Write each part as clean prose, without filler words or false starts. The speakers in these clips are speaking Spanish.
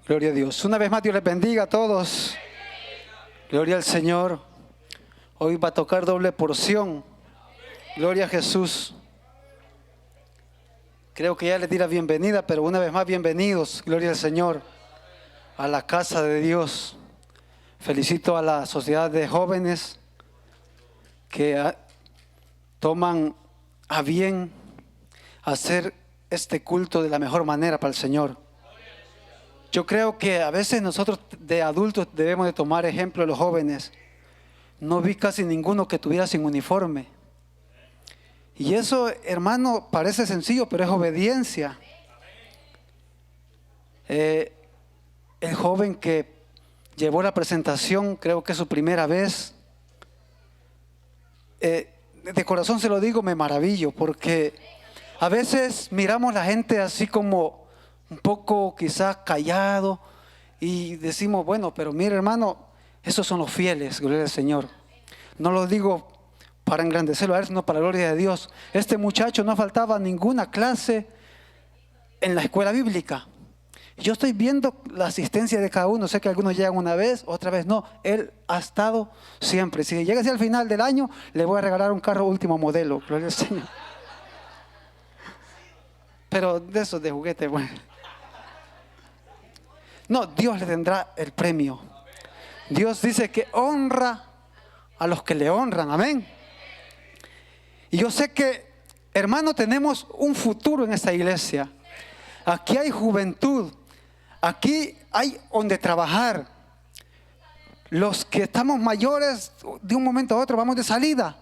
Gloria a Dios. Una vez más, Dios les bendiga a todos. Gloria al Señor. Hoy va a tocar doble porción. Gloria a Jesús. Creo que ya les di la bienvenida, pero una vez más, bienvenidos. Gloria al Señor. A la casa de Dios. Felicito a la sociedad de jóvenes que toman a bien hacer este culto de la mejor manera para el Señor. Yo creo que a veces nosotros de adultos debemos de tomar ejemplo de los jóvenes. No vi casi ninguno que estuviera sin uniforme. Y eso, hermano, parece sencillo, pero es obediencia. El joven que llevó la presentación, creo que es su primera vez. De corazón se lo digo, me maravillo, porque a veces miramos a la gente así como un poco quizás callado y decimos, bueno, pero mire hermano, esos son los fieles, gloria al Señor. No lo digo para engrandecerlo a él, sino para la gloria de Dios. Este muchacho no faltaba ninguna clase en la escuela bíblica. Yo estoy viendo la asistencia de cada uno. Sé que algunos llegan una vez, otra vez no. Él ha estado siempre. Si llega hacia el final del año, le voy a regalar un carro último modelo, gloria al Señor. Pero de esos de juguete, bueno. No, Dios le tendrá el premio. Dios dice que honra a los que le honran, amén. Y yo sé que, hermano, tenemos un futuro en esta iglesia. Aquí hay juventud, aquí hay donde trabajar. Los que estamos mayores, de un momento a otro vamos de salida.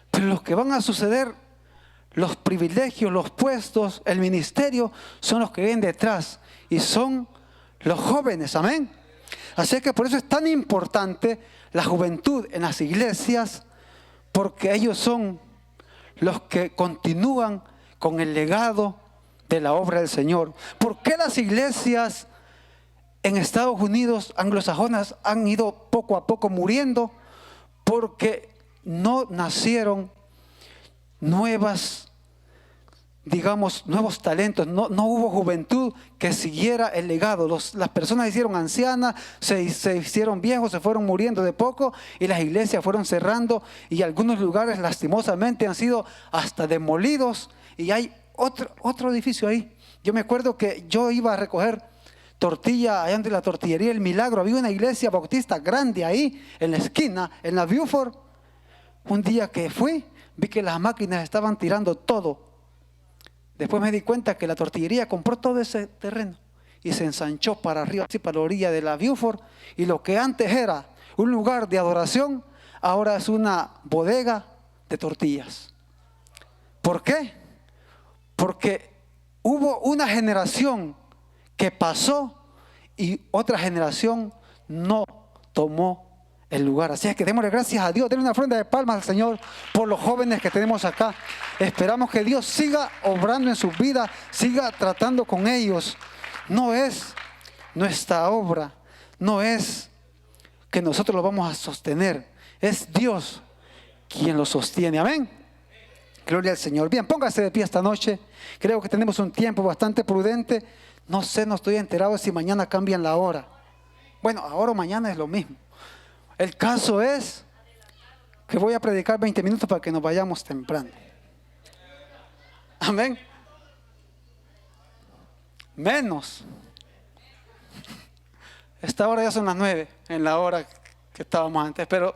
Pero los que van a suceder, los privilegios, los puestos, el ministerio, son los que vienen detrás. Y son los jóvenes, amén. Así que por eso es tan importante la juventud en las iglesias, porque ellos son los que continúan con el legado de la obra del Señor. ¿Por qué las iglesias en Estados Unidos anglosajonas han ido poco a poco muriendo? Porque no nacieron nuevos talentos, no hubo juventud que siguiera el legado. Las personas se hicieron ancianas, se hicieron viejos, se fueron muriendo de poco y las iglesias fueron cerrando y algunos lugares lastimosamente han sido hasta demolidos y hay otro edificio ahí. Yo me acuerdo que yo iba a recoger tortilla allá de la tortillería El Milagro. Había una iglesia bautista grande ahí en la esquina, en la Buford. Un día que fui, vi que las máquinas estaban tirando todo. Después me di cuenta que la tortillería compró todo ese terreno y se ensanchó para arriba, así para la orilla de la Buford. Y lo que antes era un lugar de adoración, ahora es una bodega de tortillas. ¿Por qué? Porque hubo una generación que pasó y otra generación no tomó el lugar. Así es que démosle gracias a Dios. Denle una ofrenda de palmas al Señor por los jóvenes que tenemos acá. Esperamos que Dios siga obrando en sus vidas, siga tratando con ellos. No es nuestra obra, no es que nosotros lo vamos a sostener. Es Dios quien lo sostiene. Amén. Gloria al Señor. Bien, póngase de pie esta noche. Creo que tenemos un tiempo bastante prudente. No sé, no estoy enterado si mañana cambian la hora. Bueno, ahora o mañana es lo mismo. El caso es que voy a predicar 20 minutos para que nos vayamos temprano. Amén. Menos. Esta hora ya son las 9, en la hora que estábamos antes. Pero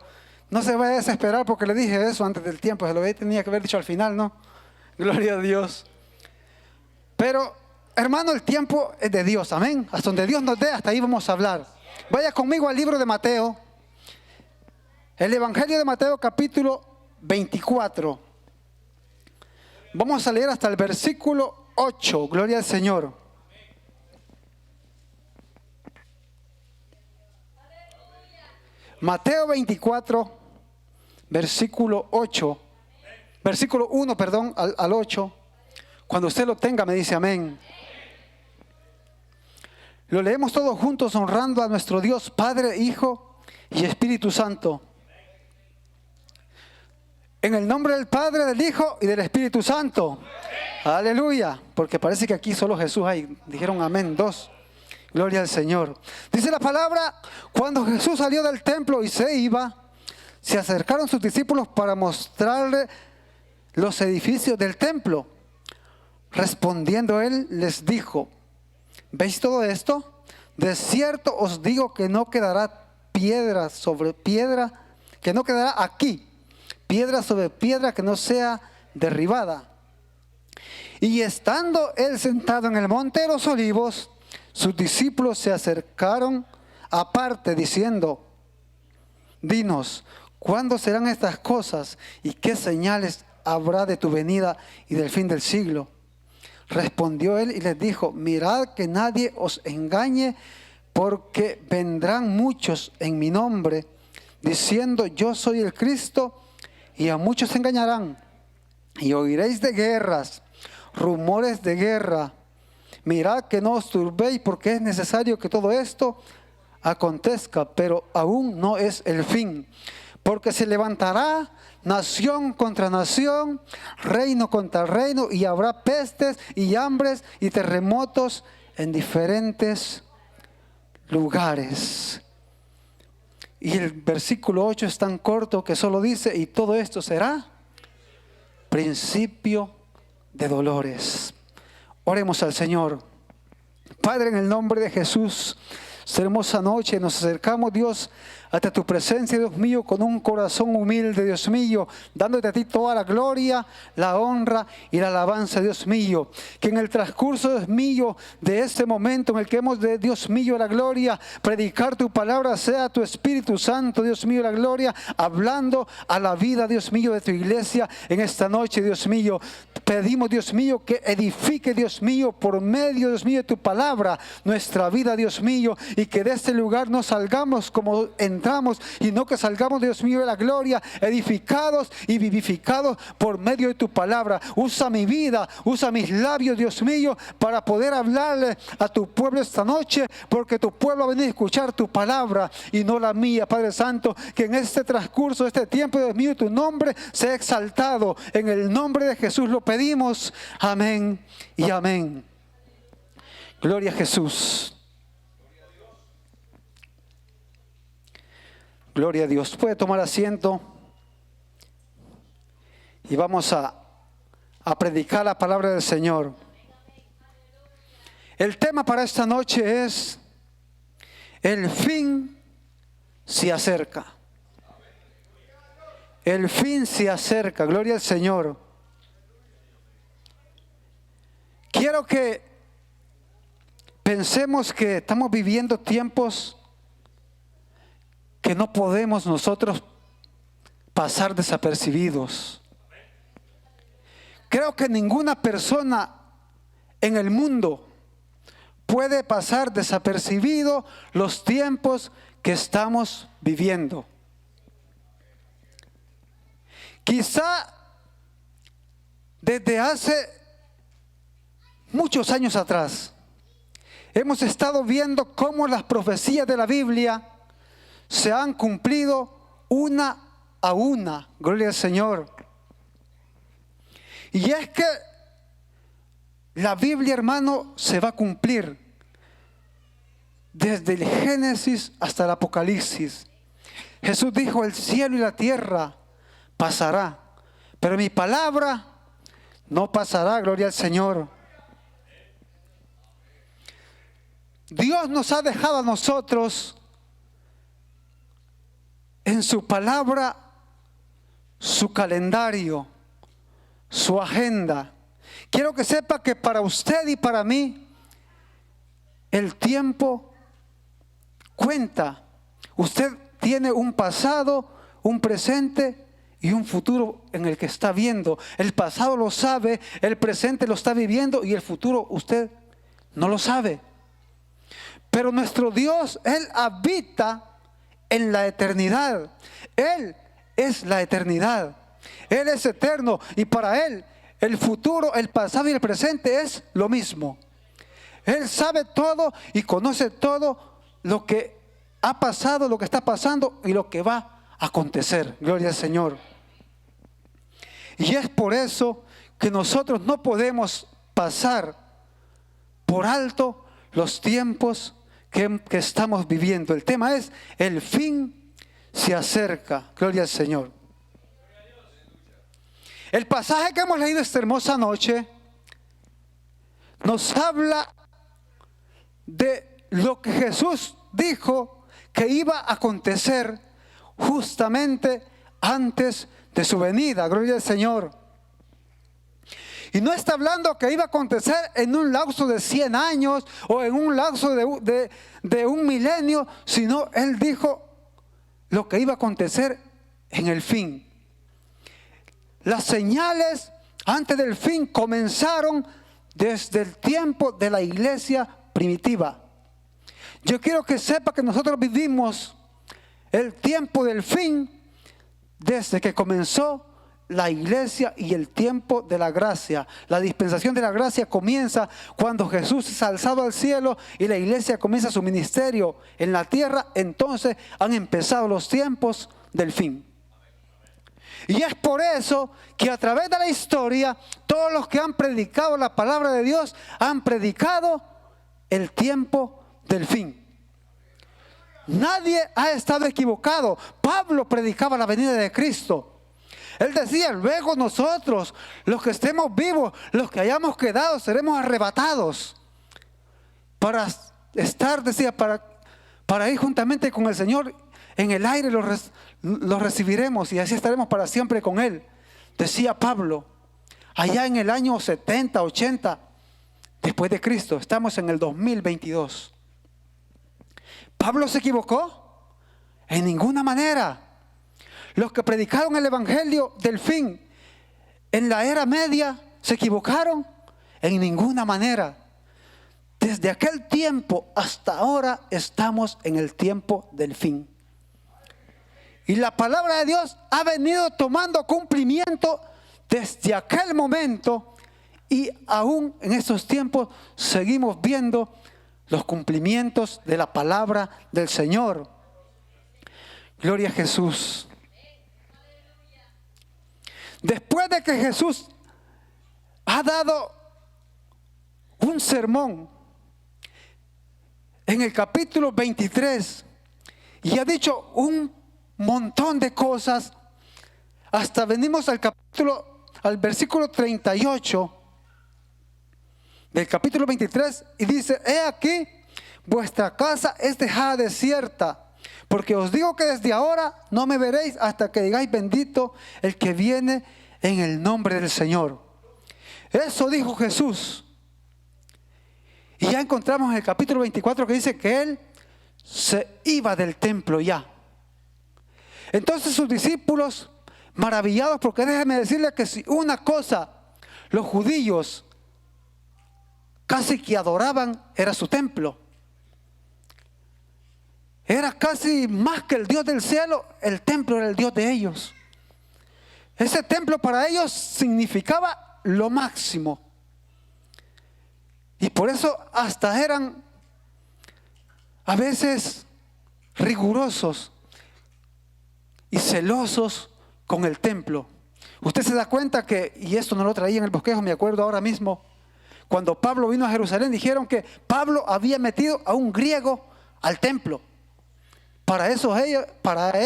no se vaya a desesperar porque le dije eso antes del tiempo. Se lo tenía que haber dicho al final, ¿no? Gloria a Dios. Pero, hermano, el tiempo es de Dios. Amén. Hasta donde Dios nos dé, hasta ahí vamos a hablar. Vaya conmigo al libro de Mateo. El Evangelio de Mateo capítulo 24. Vamos a leer hasta el versículo 8. Gloria al Señor. Mateo 24, versículo 8. Versículo 1, perdón, al 8. Cuando usted lo tenga me dice amén. Lo leemos todos juntos honrando a nuestro Dios, Padre, Hijo y Espíritu Santo. En el nombre del Padre, del Hijo y del Espíritu Santo. Aleluya. Porque parece que aquí solo Jesús hay. Dijeron amén, dos. Gloria al Señor. Dice la palabra, cuando Jesús salió del templo y se iba, se acercaron sus discípulos para mostrarle los edificios del templo. Respondiendo él, les dijo: ¿veis todo esto? De cierto os digo que no quedará piedra sobre piedra, que no quedará aquí piedra sobre piedra que no sea derribada. Y estando él sentado en el monte de los olivos, sus discípulos se acercaron aparte diciendo: dinos, ¿cuándo serán estas cosas? ¿Y qué señales habrá de tu venida y del fin del siglo? Respondió él y les dijo: mirad que nadie os engañe, porque vendrán muchos en mi nombre, diciendo yo soy el Cristo, y a muchos engañarán. Y oiréis de guerras, rumores de guerra. Mirad que no os turbéis, porque es necesario que todo esto acontezca, pero aún no es el fin. Porque se levantará nación contra nación, reino contra reino, y habrá pestes y hambres y terremotos en diferentes lugares. Y el versículo 8 es tan corto que solo dice: y todo esto será principio de dolores. Oremos al Señor. Padre, en el nombre de Jesús, esta hermosa noche nos acercamos, Dios, hasta tu presencia, Dios mío, con un corazón humilde, Dios mío, dándote a ti toda la gloria, la honra y la alabanza, Dios mío. Que en el transcurso, Dios mío, de este momento en el que hemos de, Dios mío, la gloria, predicar tu palabra, sea tu Espíritu Santo, Dios mío, la gloria, hablando a la vida, Dios mío, de tu iglesia en esta noche, Dios mío. Pedimos, Dios mío, que edifique, Dios mío, por medio, Dios mío, de tu palabra, nuestra vida, Dios mío, y que de este lugar no salgamos como entramos, y no que salgamos, Dios mío, de la gloria, edificados y vivificados por medio de tu palabra. Usa mi vida, usa mis labios, Dios mío, para poder hablarle a tu pueblo esta noche, porque tu pueblo ha venido a escuchar tu palabra y no la mía, Padre Santo. Que en este transcurso, este tiempo, Dios mío, tu nombre sea exaltado. En el nombre de Jesús lo pedimos. Amén y amén. Gloria a Jesús. Gloria a Dios. Puede tomar asiento y vamos a predicar la palabra del Señor. El tema para esta noche es: el fin se acerca. El fin se acerca. Gloria al Señor. Quiero que pensemos que estamos viviendo tiempos que no podemos nosotros pasar desapercibidos. Creo que ninguna persona en el mundo puede pasar desapercibido los tiempos que estamos viviendo. Quizá desde hace muchos años atrás hemos estado viendo cómo las profecías de la Biblia se han cumplido una a una. Gloria al Señor. Y es que la Biblia, hermano, se va a cumplir desde el Génesis hasta el Apocalipsis. Jesús dijo: el cielo y la tierra pasará, pero mi palabra no pasará. Gloria al Señor. Dios nos ha dejado a nosotros en su palabra su calendario, su agenda. Quiero que sepa que para usted y para mí el tiempo cuenta. Usted tiene un pasado, un presente y un futuro en el que está viendo. El pasado lo sabe, el presente lo está viviendo y el futuro usted no lo sabe. Pero nuestro Dios, Él habita en la eternidad. Él es la eternidad. Él es eterno y para Él el futuro, el pasado y el presente es lo mismo. Él sabe todo y conoce todo lo que ha pasado, lo que está pasando y lo que va a acontecer. Gloria al Señor. Y es por eso que nosotros no podemos pasar por alto los tiempos que estamos viviendo. El tema es: el fin se acerca. Gloria al Señor. El pasaje que hemos leído esta hermosa noche nos habla de lo que Jesús dijo que iba a acontecer justamente antes de su venida. Gloria al Señor. Y no está hablando que iba a acontecer en un lapso de 100 años o en un lapso de un milenio, sino Él dijo lo que iba a acontecer en el fin. Las señales antes del fin comenzaron desde el tiempo de la iglesia primitiva. Yo quiero que sepa que nosotros vivimos el tiempo del fin desde que comenzó la iglesia y el tiempo de la gracia. La dispensación de la gracia comienza cuando Jesús es alzado al cielo y la iglesia comienza su ministerio en la tierra. Entonces han empezado los tiempos del fin. Y es por eso que a través de la historia, todos los que han predicado la palabra de Dios han predicado el tiempo del fin. Nadie ha estado equivocado. Pablo predicaba la venida de Cristo. Él decía: luego nosotros, los que estemos vivos, los que hayamos quedado, seremos arrebatados para estar, decía, para ir juntamente con el Señor en el aire. Lo recibiremos y así estaremos para siempre con Él, decía Pablo, allá en el año 70, 80 después de Cristo. Estamos en el 2022. ¿Pablo se equivocó? En ninguna manera. Los que predicaron el evangelio del fin en la era media, ¿se equivocaron? En ninguna manera. Desde aquel tiempo hasta ahora estamos en el tiempo del fin. Y la palabra de Dios ha venido tomando cumplimiento desde aquel momento, y aún en estos tiempos seguimos viendo los cumplimientos de la palabra del Señor. Gloria a Jesús. Después de que Jesús ha dado un sermón en el capítulo 23 y ha dicho un montón de cosas, hasta venimos al versículo 38 del capítulo 23 y dice: he aquí, vuestra casa es dejada desierta, porque os digo que desde ahora no me veréis hasta que digáis: bendito el que viene en el nombre del Señor. Eso dijo Jesús. Y ya encontramos en el capítulo 24 que dice que Él se iba del templo ya. Entonces sus discípulos, maravillados, porque déjeme decirles que si una cosa los judíos casi que adoraban era su templo. Era casi más que el Dios del cielo, el templo era el Dios de ellos. Ese templo para ellos significaba lo máximo. Y por eso hasta eran a veces rigurosos y celosos con el templo. Usted se da cuenta que, y esto no lo traía en el bosquejo, me acuerdo ahora mismo, cuando Pablo vino a Jerusalén, dijeron que Pablo había metido a un griego al templo. Para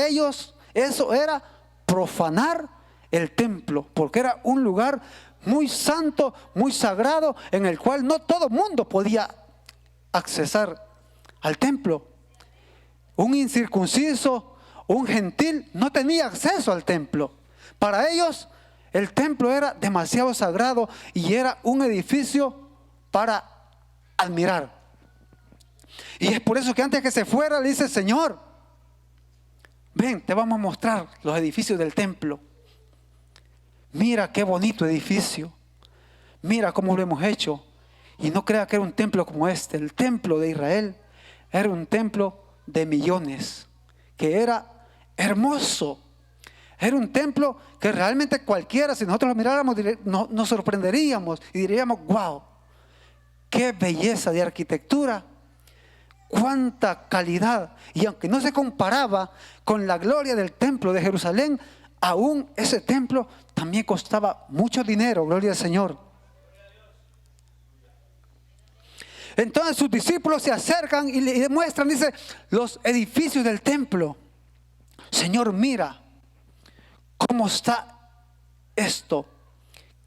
ellos eso era profanar el templo, porque era un lugar muy santo, muy sagrado, en el cual no todo mundo podía accesar al templo. Un incircunciso, un gentil, no tenía acceso al templo. Para ellos el templo era demasiado sagrado y era un edificio para admirar. Y es por eso que antes que se fuera le dice: Señor, ven, te vamos a mostrar los edificios del templo. Mira qué bonito edificio. Mira cómo lo hemos hecho. Y no crea que era un templo como este. El templo de Israel era un templo de millones, que era hermoso. Era un templo que realmente cualquiera, si nosotros lo miráramos, nos sorprenderíamos y diríamos: wow, qué belleza de arquitectura, cuánta calidad. Y aunque no se comparaba con la gloria del templo de Jerusalén, aún ese templo también costaba mucho dinero. Gloria al Señor. Entonces sus discípulos se acercan y le demuestran, dice, los edificios del templo. Señor, mira cómo está esto.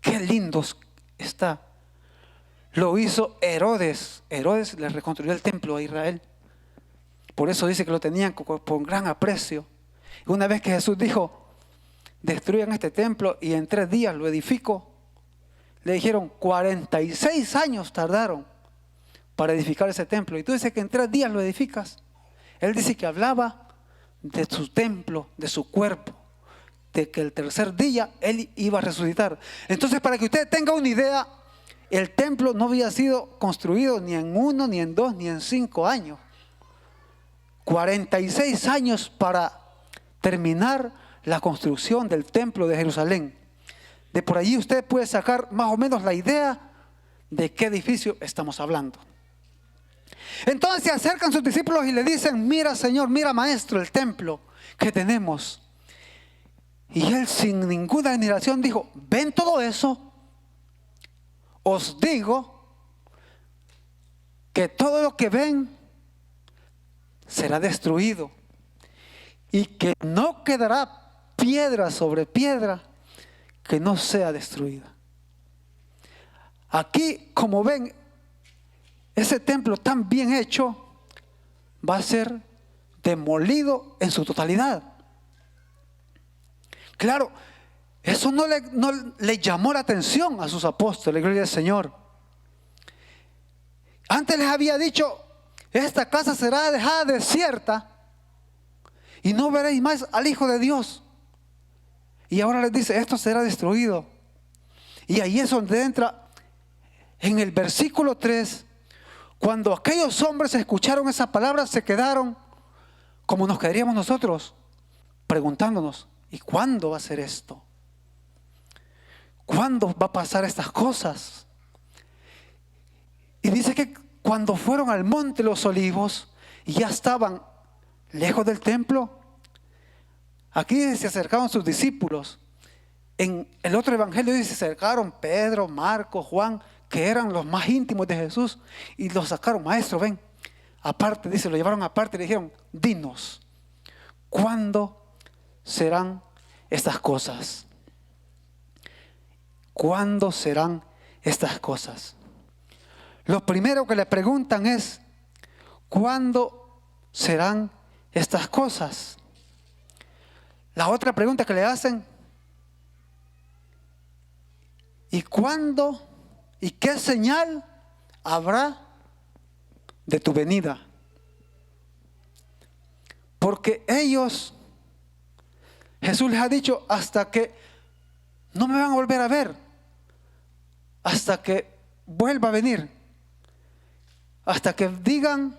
Qué lindos está. Lo hizo Herodes. Herodes le reconstruyó el templo a Israel. Por eso dice que lo tenían con gran aprecio. Una vez que Jesús dijo, destruyan este templo y en 3 días lo edifico, le dijeron 46 años tardaron para edificar ese templo. Y tú dices que en 3 días lo edificas. Él dice que hablaba de su templo, de su cuerpo, de que el tercer día Él iba a resucitar. Entonces, para que usted tenga una idea, el templo no había sido construido ni en 1, ni en 2, ni en 5 años. 46 años para terminar la construcción del templo de Jerusalén. De por allí usted puede sacar más o menos la idea de qué edificio estamos hablando. Entonces se acercan sus discípulos y le dicen, mira Señor, mira Maestro, el templo que tenemos. Y Él sin ninguna admiración dijo, ¿ven todo eso? Os digo que todo lo que ven será destruido y que no quedará piedra sobre piedra que no sea destruida. Aquí, como ven, ese templo tan bien hecho va a ser demolido en su totalidad. Claro, eso no le llamó la atención a sus apóstoles, gloria al Señor. Antes les había dicho, esta casa será dejada desierta y no veréis más al Hijo de Dios. Y ahora les dice, esto será destruido. Y ahí es donde entra en el versículo 3, cuando aquellos hombres escucharon esa palabra, se quedaron como nos quedaríamos nosotros, preguntándonos, ¿y cuándo va a ser esto? ¿Cuándo va a pasar estas cosas? Y dice que cuando fueron al monte de los olivos y ya estaban lejos del templo, aquí se acercaron sus discípulos. En el otro evangelio dice, se acercaron Pedro, Marcos, Juan, que eran los más íntimos de Jesús, y los sacaron, maestro, ven. Aparte, dice, lo llevaron aparte y le dijeron, dinos, ¿cuándo serán estas cosas? ¿Cuándo serán estas cosas? Lo primero que le preguntan es, ¿cuándo serán estas cosas? La otra pregunta que le hacen, ¿y cuándo y qué señal habrá de tu venida? Porque ellos, Jesús les ha dicho, hasta que no me van a volver a ver, hasta que vuelva a venir, hasta que digan,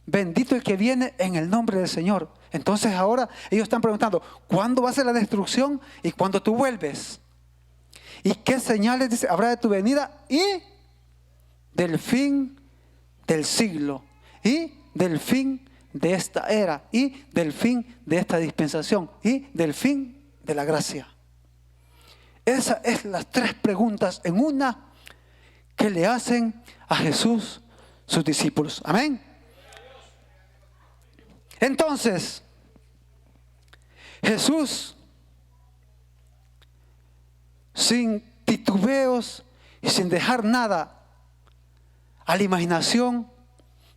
bendito el que viene en el nombre del Señor. Entonces ahora ellos están preguntando, ¿cuándo va a ser la destrucción y cuándo tú vuelves? ¿Y qué señales dice, habrá de tu venida y del fin del siglo y del fin de esta era y del fin de esta dispensación y del fin de la gracia? Esas es las 3 preguntas en una que le hacen a Jesús sus discípulos. Amén. Entonces, Jesús, sin titubeos y sin dejar nada a la imaginación,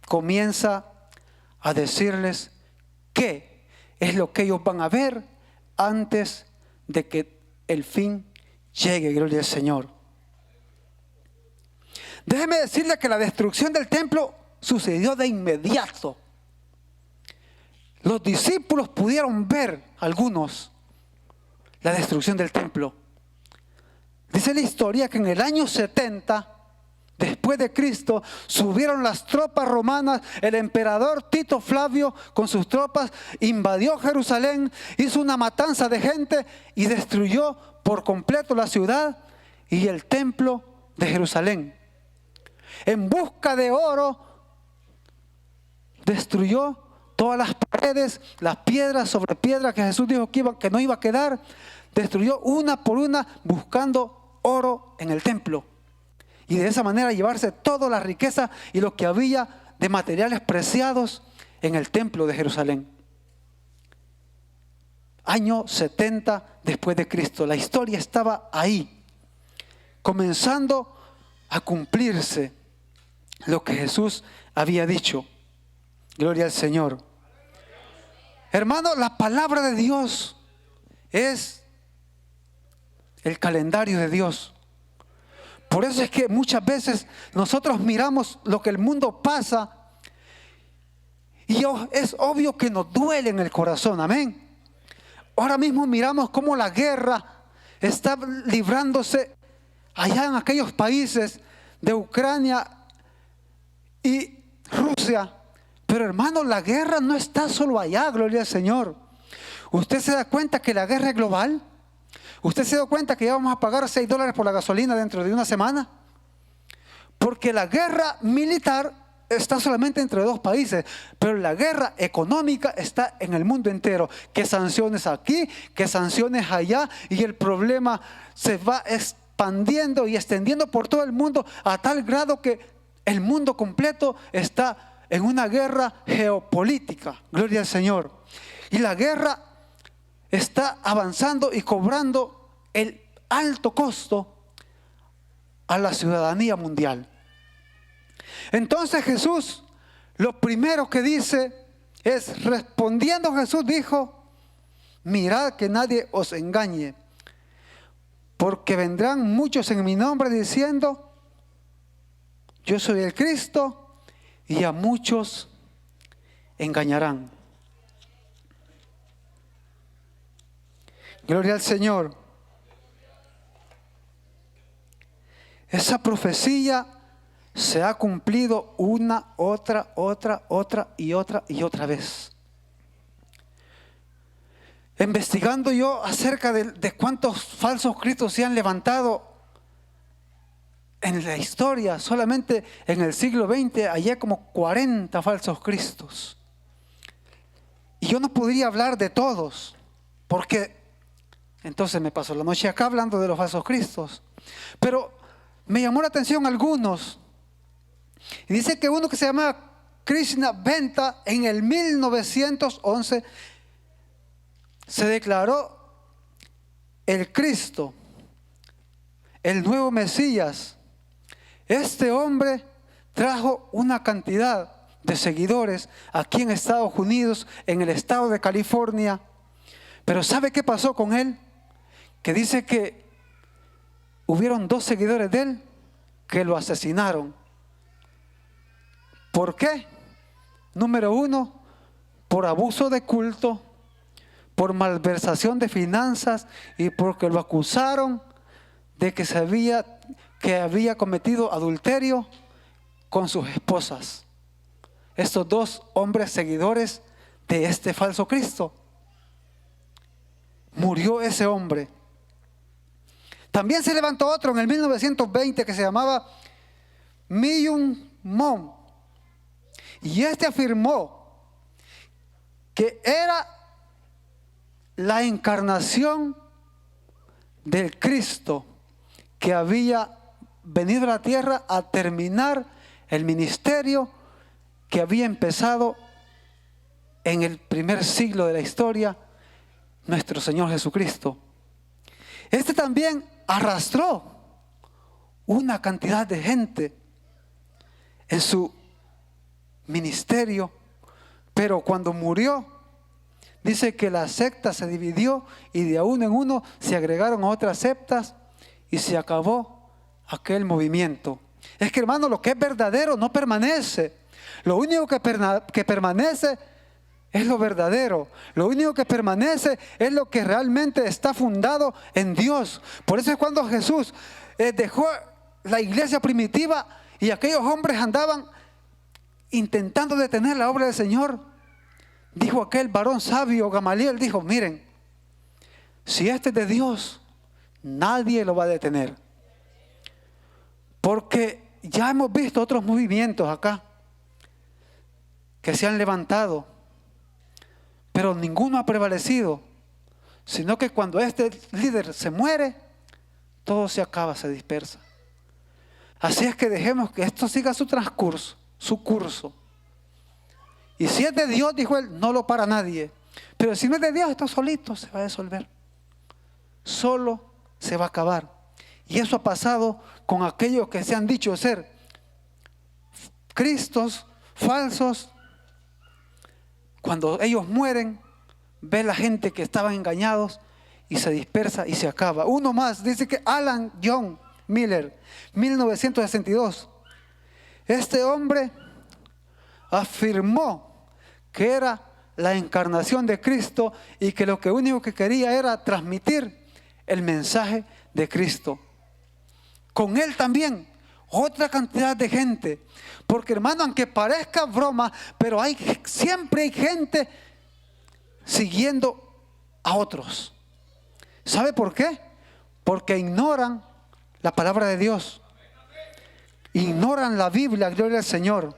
comienza a decirles qué es lo que ellos van a ver antes de que el fin llegue, gloria al Señor. Déjeme decirle que la destrucción del templo sucedió de inmediato. Los discípulos pudieron ver, algunos, la destrucción del templo. Dice la historia que en el año 70, después de Cristo, subieron las tropas romanas. El emperador Tito Flavio con sus tropas invadió Jerusalén, hizo una matanza de gente y destruyó por completo la ciudad y el templo de Jerusalén. En busca de oro, destruyó todas las paredes, las piedras sobre piedras que Jesús dijo que no iba a quedar. Destruyó una por una buscando oro en el templo. y de esa manera llevarse toda la riqueza y lo que había de materiales preciados en el templo de Jerusalén. Año 70 después de Cristo. La historia estaba ahí, comenzando a cumplirse lo que Jesús había dicho. Gloria al Señor. Hermano, la palabra de Dios es el calendario de Dios. Por eso es que muchas veces nosotros miramos lo que el mundo pasa y es obvio que nos duele en el corazón. Amén. Ahora mismo miramos cómo la guerra está librándose allá en aquellos países de Ucrania y Rusia. Pero hermano, la guerra no está solo allá, gloria al Señor. ¿Usted se da cuenta que la guerra es global? ¿Usted se da cuenta que ya vamos a pagar $6 por la gasolina dentro de una semana? Porque la guerra militar está solamente entre dos países, pero la guerra económica está en el mundo entero. Que sanciones aquí, que sanciones allá, y el problema se va expandiendo y extendiendo por todo el mundo a tal grado que el mundo completo está en una guerra geopolítica. Gloria al Señor. Y la guerra está avanzando y cobrando el alto costo a la ciudadanía mundial. Entonces Jesús, lo primero que dice es, respondiendo Jesús dijo: mirad que nadie os engañe, porque vendrán muchos en mi nombre diciendo: yo soy el Cristo, y a muchos engañarán. Gloria al Señor. Esa profecía se ha cumplido una, otra y otra vez. Investigando yo acerca de cuántos falsos cristos se han levantado en la historia, solamente en el siglo XX, hay como 40 falsos cristos. Y yo no podría hablar de todos, porque entonces me paso la noche acá hablando de los falsos cristos. Pero me llamó la atención algunos. Y dice que uno que se llama Krishna Benta en el 1911 se declaró el Cristo, el nuevo Mesías. Este hombre trajo una cantidad de seguidores aquí en Estados Unidos, en el estado de California. Pero ¿sabe qué pasó con él? Que dice que hubieron 2 seguidores de él que lo asesinaron. ¿Por qué? Número 1, por abuso de culto, por malversación de finanzas y porque lo acusaron de que había cometido adulterio con sus esposas. Estos 2 hombres seguidores de este falso Cristo. Murió ese hombre. También se levantó otro en el 1920 que se llamaba Myung Moon. Y este afirmó que era la encarnación del Cristo que había venido a la tierra a terminar el ministerio que había empezado en el primer siglo de la historia, nuestro Señor Jesucristo. Este también arrastró una cantidad de gente en su ministerio, pero cuando murió, dice que la secta se dividió y de uno en uno se agregaron a otras sectas y se acabó aquel movimiento. Es que, hermano, lo que es verdadero no permanece. Lo único que permanece es lo verdadero. Lo único que permanece es lo que realmente está fundado en Dios. Por eso es cuando Jesús dejó la iglesia primitiva y aquellos hombres andaban intentando detener la obra del Señor. Dijo aquel varón sabio, Gamaliel, dijo: miren, si este es de Dios, nadie lo va a detener. Porque ya hemos visto otros movimientos acá que se han levantado, pero ninguno ha prevalecido, sino que cuando este líder se muere, todo se acaba, se dispersa. Así es que dejemos que esto siga su transcurso, su curso. Y si es de Dios, dijo él, no lo para nadie. Pero si no es de Dios, esto solito se va a disolver. Solo se va a acabar. Y eso ha pasado con aquellos que se han dicho ser Cristos falsos. Cuando ellos mueren, ve la gente que estaban engañados y se dispersa y se acaba. Uno más, dice que Alan John Miller, 1962. Este hombre afirmó que era la encarnación de Cristo y que lo único que quería era transmitir el mensaje de Cristo. Con él también otra cantidad de gente, porque hermano, aunque parezca broma, pero siempre hay gente siguiendo a otros. ¿Sabe por qué? Porque ignoran la palabra de Dios, ignoran la Biblia, gloria al Señor.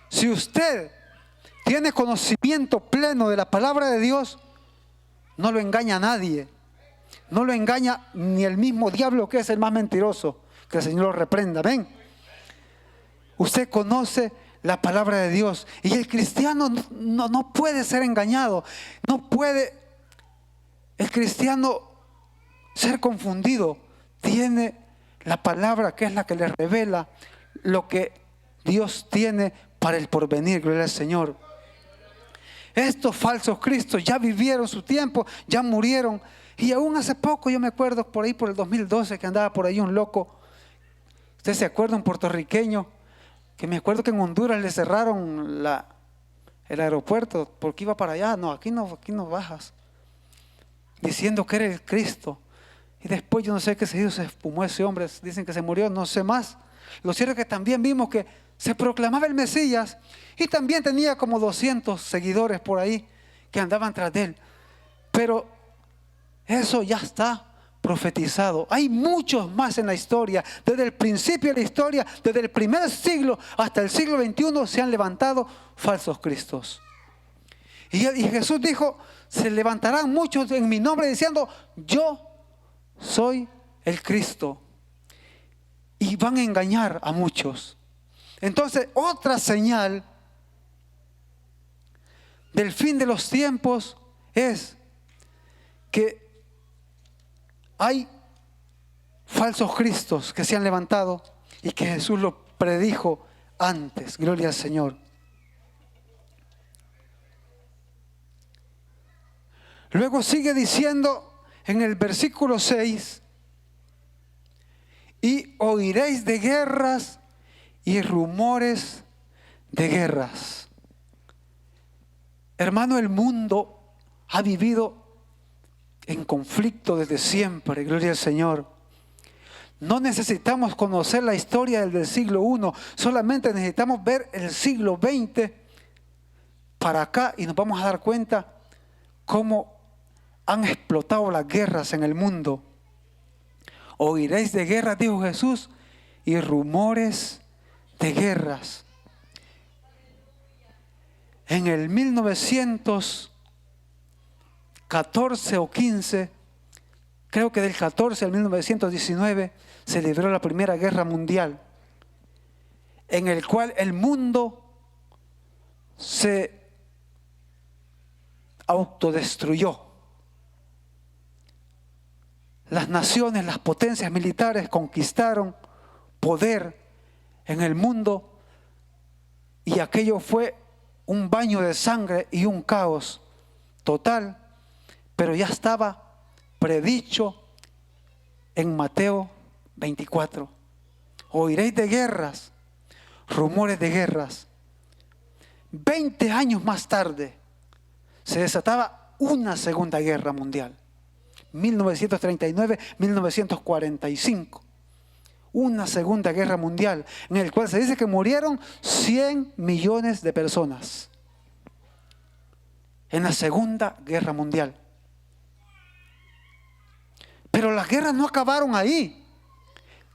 Si usted tiene conocimiento pleno de la palabra de Dios, no lo engaña a nadie. No lo engaña ni el mismo diablo, que es el más mentiroso. Que el Señor lo reprenda. Ven. Usted conoce la palabra de Dios. Y el cristiano no puede ser engañado. No puede el cristiano ser confundido. Tiene la palabra, que es la que le revela lo que Dios tiene para el porvenir. Gloria al Señor. Estos falsos cristos ya vivieron su tiempo, ya murieron. Y aún hace poco, yo me acuerdo por ahí por el 2012, que andaba por ahí un loco. ¿Usted se acuerda? Un puertorriqueño, que me acuerdo que en Honduras le cerraron el aeropuerto porque iba para allá. No, aquí no bajas. Diciendo que era el Cristo. Y después yo no sé qué se hizo, se espumó ese hombre. Dicen que se murió, no sé más. Lo cierto es que también vimos que se proclamaba el Mesías y también tenía como 200 seguidores por ahí que andaban tras de él. Pero eso ya está profetizado. Hay muchos más en la historia. Desde el principio de la historia, desde el primer siglo hasta el siglo XXI, se han levantado falsos cristos. Y Jesús dijo, se levantarán muchos en mi nombre diciendo, yo soy el Cristo. Y van a engañar a muchos. Entonces, otra señal del fin de los tiempos es que hay falsos cristos que se han levantado y que Jesús lo predijo antes. Gloria al Señor. Luego sigue diciendo en el versículo 6, y oiréis de guerras y rumores de guerras. Hermano, el mundo ha vivido en conflicto desde siempre, gloria al Señor. No necesitamos conocer la historia del siglo I, solamente necesitamos ver el siglo XX para acá y nos vamos a dar cuenta cómo han explotado las guerras en el mundo. Oiréis de guerras, dijo Jesús, y rumores de guerras. En el 1914 o 15, creo que del 14 al 1919, se libró la Primera Guerra Mundial, en el cual el mundo se autodestruyó. Las naciones, las potencias militares conquistaron poder en el mundo y aquello fue un baño de sangre y un caos total, pero ya estaba predicho en Mateo 24. Oiréis de guerras, rumores de guerras. 20 años más tarde se desataba una Segunda Guerra Mundial. 1939-1945. Una Segunda Guerra Mundial en el cual se dice que murieron 100 millones de personas en la Segunda Guerra Mundial. Pero las guerras no acabaron ahí.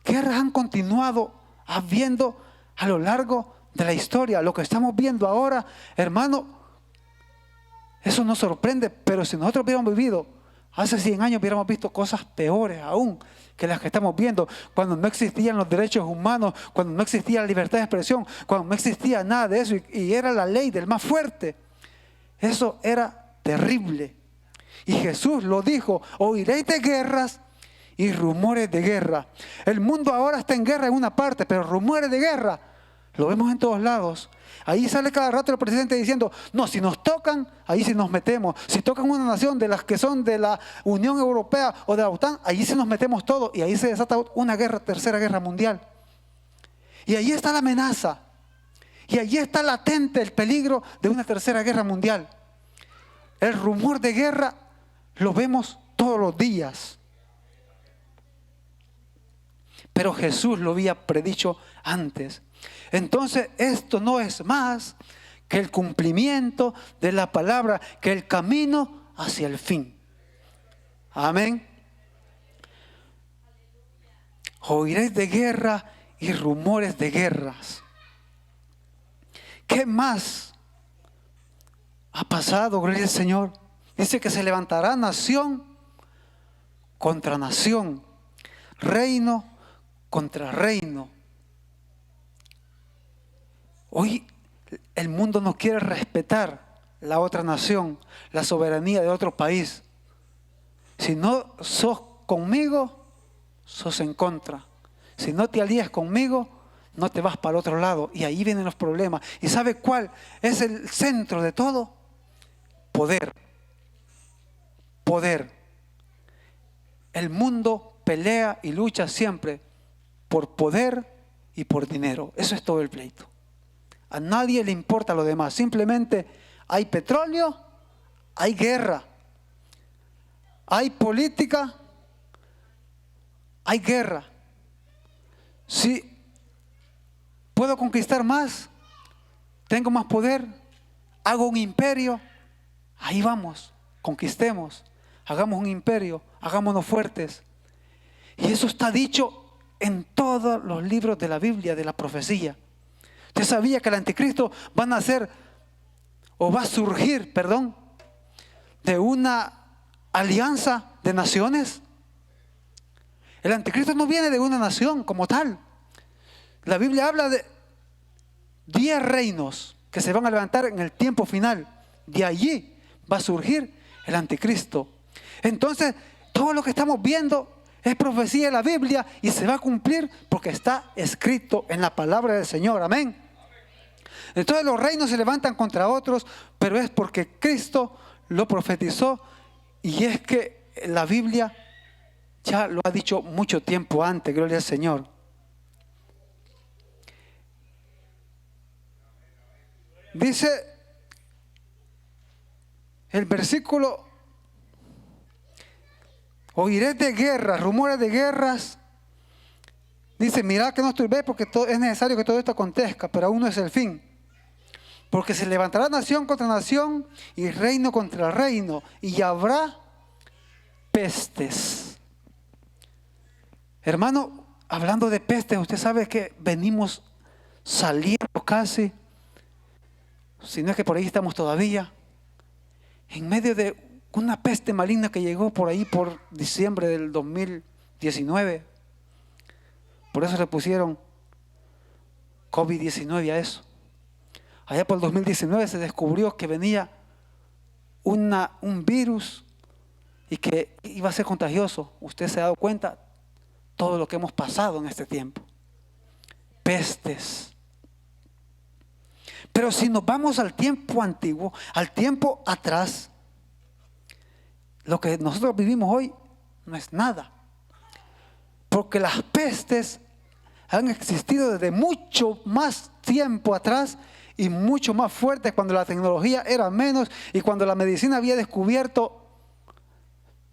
Guerras han continuado habiendo a lo largo de la historia. Lo que estamos viendo ahora, hermano, eso nos sorprende, pero si nosotros hubiéramos vivido Hace 100 años hubiéramos visto cosas peores aún que las que estamos viendo, cuando no existían los derechos humanos, cuando no existía la libertad de expresión, cuando no existía nada de eso y era la ley del más fuerte. Eso era terrible. Y Jesús lo dijo: oiréis de guerras y rumores de guerra. El mundo ahora está en guerra en una parte, pero rumores de guerra lo vemos en todos lados. Ahí sale cada rato el presidente diciendo: no, si nos tocan, ahí sí nos metemos. Si tocan una nación de las que son de la Unión Europea o de la OTAN, ahí sí nos metemos todos. Y ahí se desata una guerra, tercera guerra mundial. Y ahí está la amenaza. Y allí está latente el peligro de una tercera guerra mundial. El rumor de guerra lo vemos todos los días. Pero Jesús lo había predicho antes. Entonces esto no es más que el cumplimiento de la palabra, que el camino hacia el fin. Amén. Oiréis de guerra y rumores de guerras. ¿Qué más ha pasado, gloria al Señor? Dice que se levantará nación contra nación, reino contra reino. Hoy el mundo no quiere respetar la otra nación, la soberanía de otro país. Si no sos conmigo, sos en contra. Si no te alías conmigo, no te vas para el otro lado. Y ahí vienen los problemas. ¿Y sabe cuál es el centro de todo? Poder. Poder. El mundo pelea y lucha siempre por poder y por dinero. Eso es todo el pleito. A nadie le importa lo demás. Simplemente hay petróleo, hay guerra, hay política, hay guerra. Si puedo conquistar más, tengo más poder, hago un imperio, ahí vamos, conquistemos, hagamos un imperio, hagámonos fuertes. Y eso está dicho en todos los libros de la Biblia, de la profecía. ¿Usted sabía que el anticristo va a nacer, o va a surgir, de una alianza de naciones? El anticristo no viene de una nación como tal. La Biblia habla de 10 reinos que se van a levantar en el tiempo final. De allí va a surgir el anticristo. Entonces, todo lo que estamos viendo es profecía de la Biblia y se va a cumplir porque está escrito en la palabra del Señor. Amén. Entonces los reinos se levantan contra otros, pero es porque Cristo lo profetizó, y es que la Biblia ya lo ha dicho mucho tiempo antes, gloria al Señor. Dice el versículo: oiré de guerras, rumores de guerras. Dice: mirad que no esturbéis, porque es necesario que todo esto acontezca, pero aún no es el fin. Porque se levantará nación contra nación y reino contra reino, y habrá pestes. Hermano, hablando de pestes, usted sabe que venimos saliendo casi, si no es que por ahí estamos todavía, en medio de una peste maligna que llegó por ahí por diciembre del 2019. Por eso le pusieron COVID-19 a eso. Allá por el 2019 se descubrió que venía un virus y que iba a ser contagioso. Usted se ha dado cuenta todo lo que hemos pasado en este tiempo. Pestes. Pero si nos vamos al tiempo antiguo, al tiempo atrás, lo que nosotros vivimos hoy no es nada. Porque las pestes han existido desde mucho más tiempo atrás y mucho más fuertes, cuando la tecnología era menos y cuando la medicina había descubierto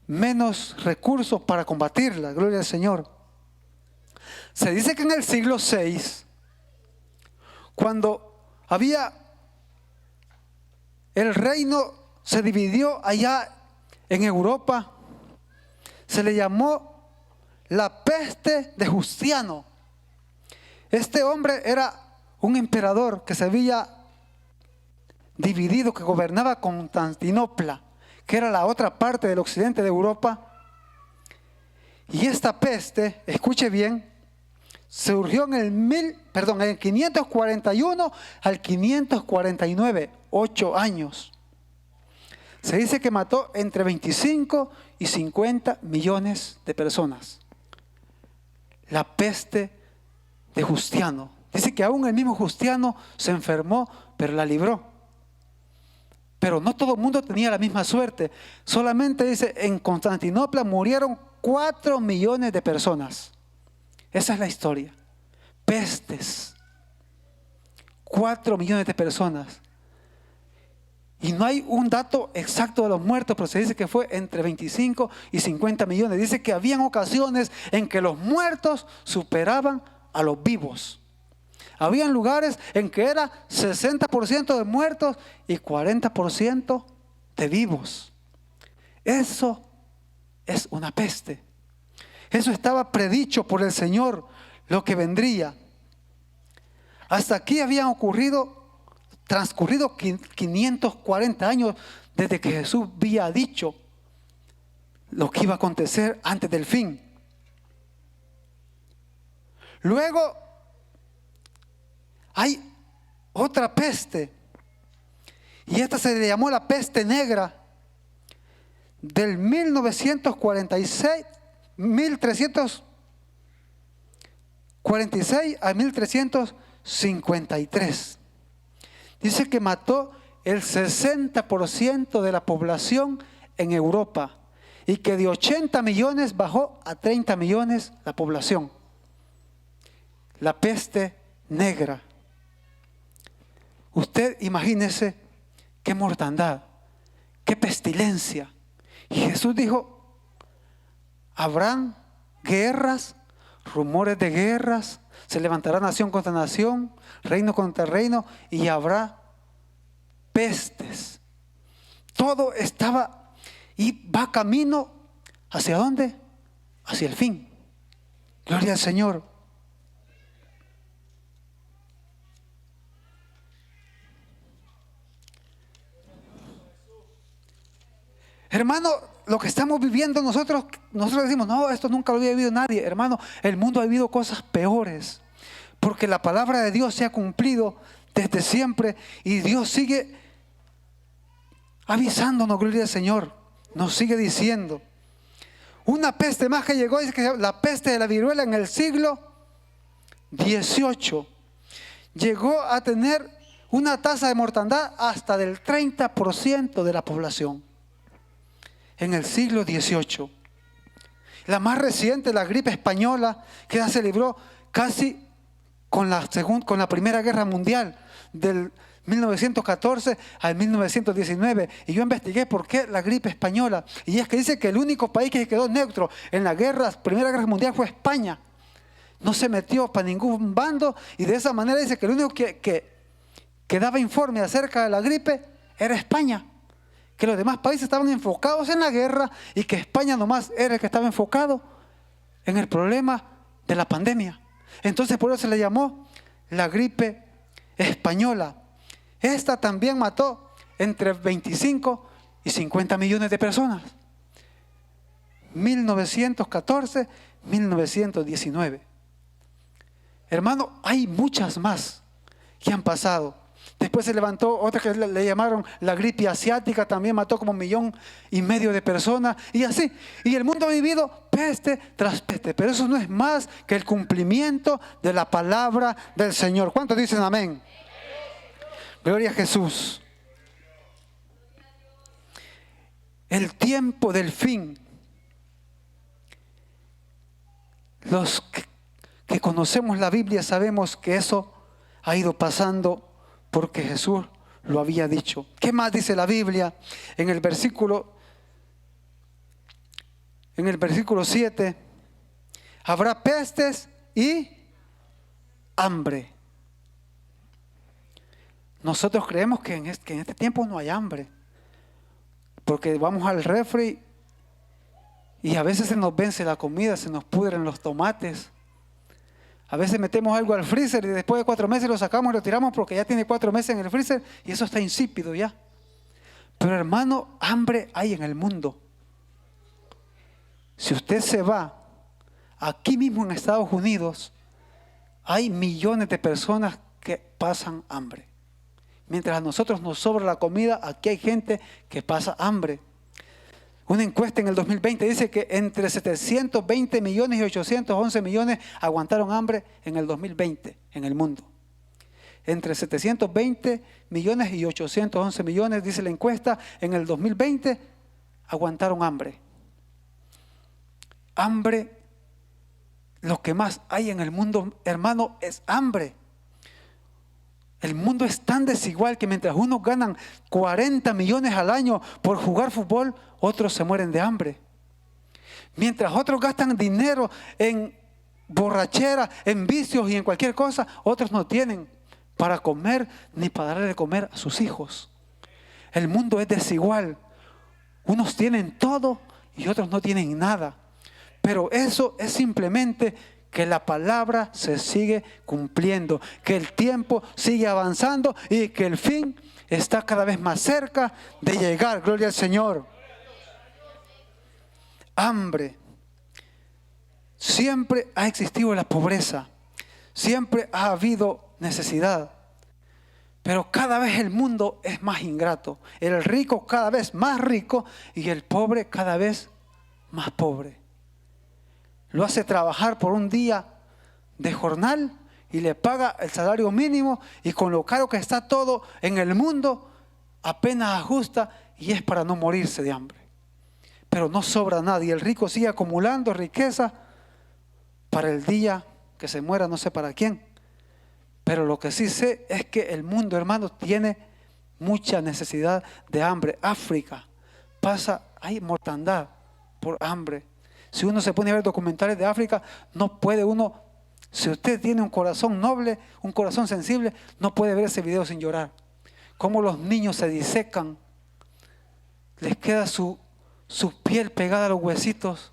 menos recursos para combatirla. Gloria al Señor. Se dice que en el siglo VI, cuando había el reino, se dividió allá en Europa, se le llamó la peste de Justiano. Este hombre era un emperador que se había dividido, que gobernaba Constantinopla, que era la otra parte del occidente de Europa. Y esta peste, escuche bien, surgió en el 541 al 549, 8 años. Se dice que mató entre 25 y 50 millones de personas. La peste de Justiano. Dice que aún el mismo Justiano se enfermó, pero la libró. Pero no todo el mundo tenía la misma suerte. Solamente dice, en Constantinopla murieron 4 millones de personas. Esa es la historia. Pestes. 4 millones de personas. Y no hay un dato exacto de los muertos, pero se dice que fue entre 25 y 50 millones. Dice que habían ocasiones en que los muertos superaban a los vivos. Habían lugares en que era 60% de muertos y 40% de vivos. Eso es una peste. Eso estaba predicho por el Señor, lo que vendría. Hasta aquí habían transcurrido 540 años desde que Jesús había dicho lo que iba a acontecer antes del fin. Luego hay otra peste, y esta se le llamó la peste negra, del 1346 a 1353. Dice que mató el 60% de la población en Europa y que de 80 millones bajó a 30 millones la población. La peste negra. Usted imagínese qué mortandad, qué pestilencia. Y Jesús dijo, habrán guerras, rumores de guerras, se levantará nación contra nación, reino contra reino, y habrá pestes. Todo estaba y va camino, ¿hacia dónde? Hacia el fin. Gloria al Señor. Hermano, lo que estamos viviendo nosotros decimos, no, esto nunca lo había vivido nadie. Hermano, el mundo ha vivido cosas peores, porque la palabra de Dios se ha cumplido desde siempre y Dios sigue avisándonos, gloria al Señor. Nos sigue diciendo. Una peste más que llegó, es que la peste de la viruela en el siglo XVIII llegó a tener una tasa de mortandad hasta del 30% de la población. En el siglo XVIII. La más reciente, la gripe española, que ya se libró casi con la Primera Guerra Mundial, del 1914 al 1919. Y yo investigué por qué la gripe española. Y es que dice que el único país que quedó neutro en la Primera Guerra Mundial fue España. No se metió para ningún bando y de esa manera dice que el único que daba informe acerca de la gripe era España. Que los demás países estaban enfocados en la guerra y que España nomás era el que estaba enfocado en el problema de la pandemia. Entonces por eso se le llamó la gripe española. Esta también mató entre 25 y 50 millones de personas. 1914, 1919. Hermano, hay muchas más que han pasado. Después se levantó otra que le llamaron la gripe asiática, también mató como 1,5 millones de personas y así. Y el mundo ha vivido peste tras peste, pero eso no es más que el cumplimiento de la palabra del Señor. ¿Cuántos dicen amén? Gloria a Jesús. El tiempo del fin. Los que conocemos la Biblia sabemos que eso ha ido pasando porque Jesús lo había dicho. ¿Qué más dice la Biblia? En el versículo 7, habrá pestes y hambre. Nosotros creemos que en este tiempo no hay hambre, porque vamos al refri y a veces se nos vence la comida, se nos pudren los tomates. A veces metemos algo al freezer y después de 4 meses lo sacamos y lo tiramos porque ya tiene 4 meses en el freezer y eso está insípido ya. Pero hermano, hambre hay en el mundo. Si usted se va, aquí mismo en Estados Unidos, hay millones de personas que pasan hambre. Mientras a nosotros nos sobra la comida, aquí hay gente que pasa hambre. Una encuesta en el 2020 dice que entre 720 millones y 811 millones aguantaron hambre en el 2020 en el mundo. Entre 720 millones y 811 millones, dice la encuesta, en el 2020 aguantaron hambre. Hambre, lo que más hay en el mundo, hermano, es hambre. El mundo es tan desigual que mientras unos ganan 40 millones al año por jugar fútbol, otros se mueren de hambre. Mientras otros gastan dinero en borrachera, en vicios y en cualquier cosa, otros no tienen para comer ni para darle de comer a sus hijos. El mundo es desigual. Unos tienen todo y otros no tienen nada. Pero eso es simplemente que la palabra se sigue cumpliendo, que el tiempo sigue avanzando y que el fin está cada vez más cerca de llegar. Gloria al Señor. Hambre. Siempre ha existido la pobreza. Siempre ha habido necesidad. Pero cada vez el mundo es más ingrato. El rico cada vez más rico y el pobre cada vez más pobre. Lo hace trabajar por un día de jornal y le paga el salario mínimo, y con lo caro que está todo en el mundo, apenas ajusta y es para no morirse de hambre. Pero no sobra nada y el rico sigue acumulando riqueza para el día que se muera, no sé para quién. Pero lo que sí sé es que el mundo, hermanos, tiene mucha necesidad de hambre. África hay mortandad por hambre. Si uno se pone a ver documentales de África, no puede uno, si usted tiene un corazón noble, un corazón sensible, no puede ver ese video sin llorar. Cómo los niños se disecan, les queda su piel pegada a los huesitos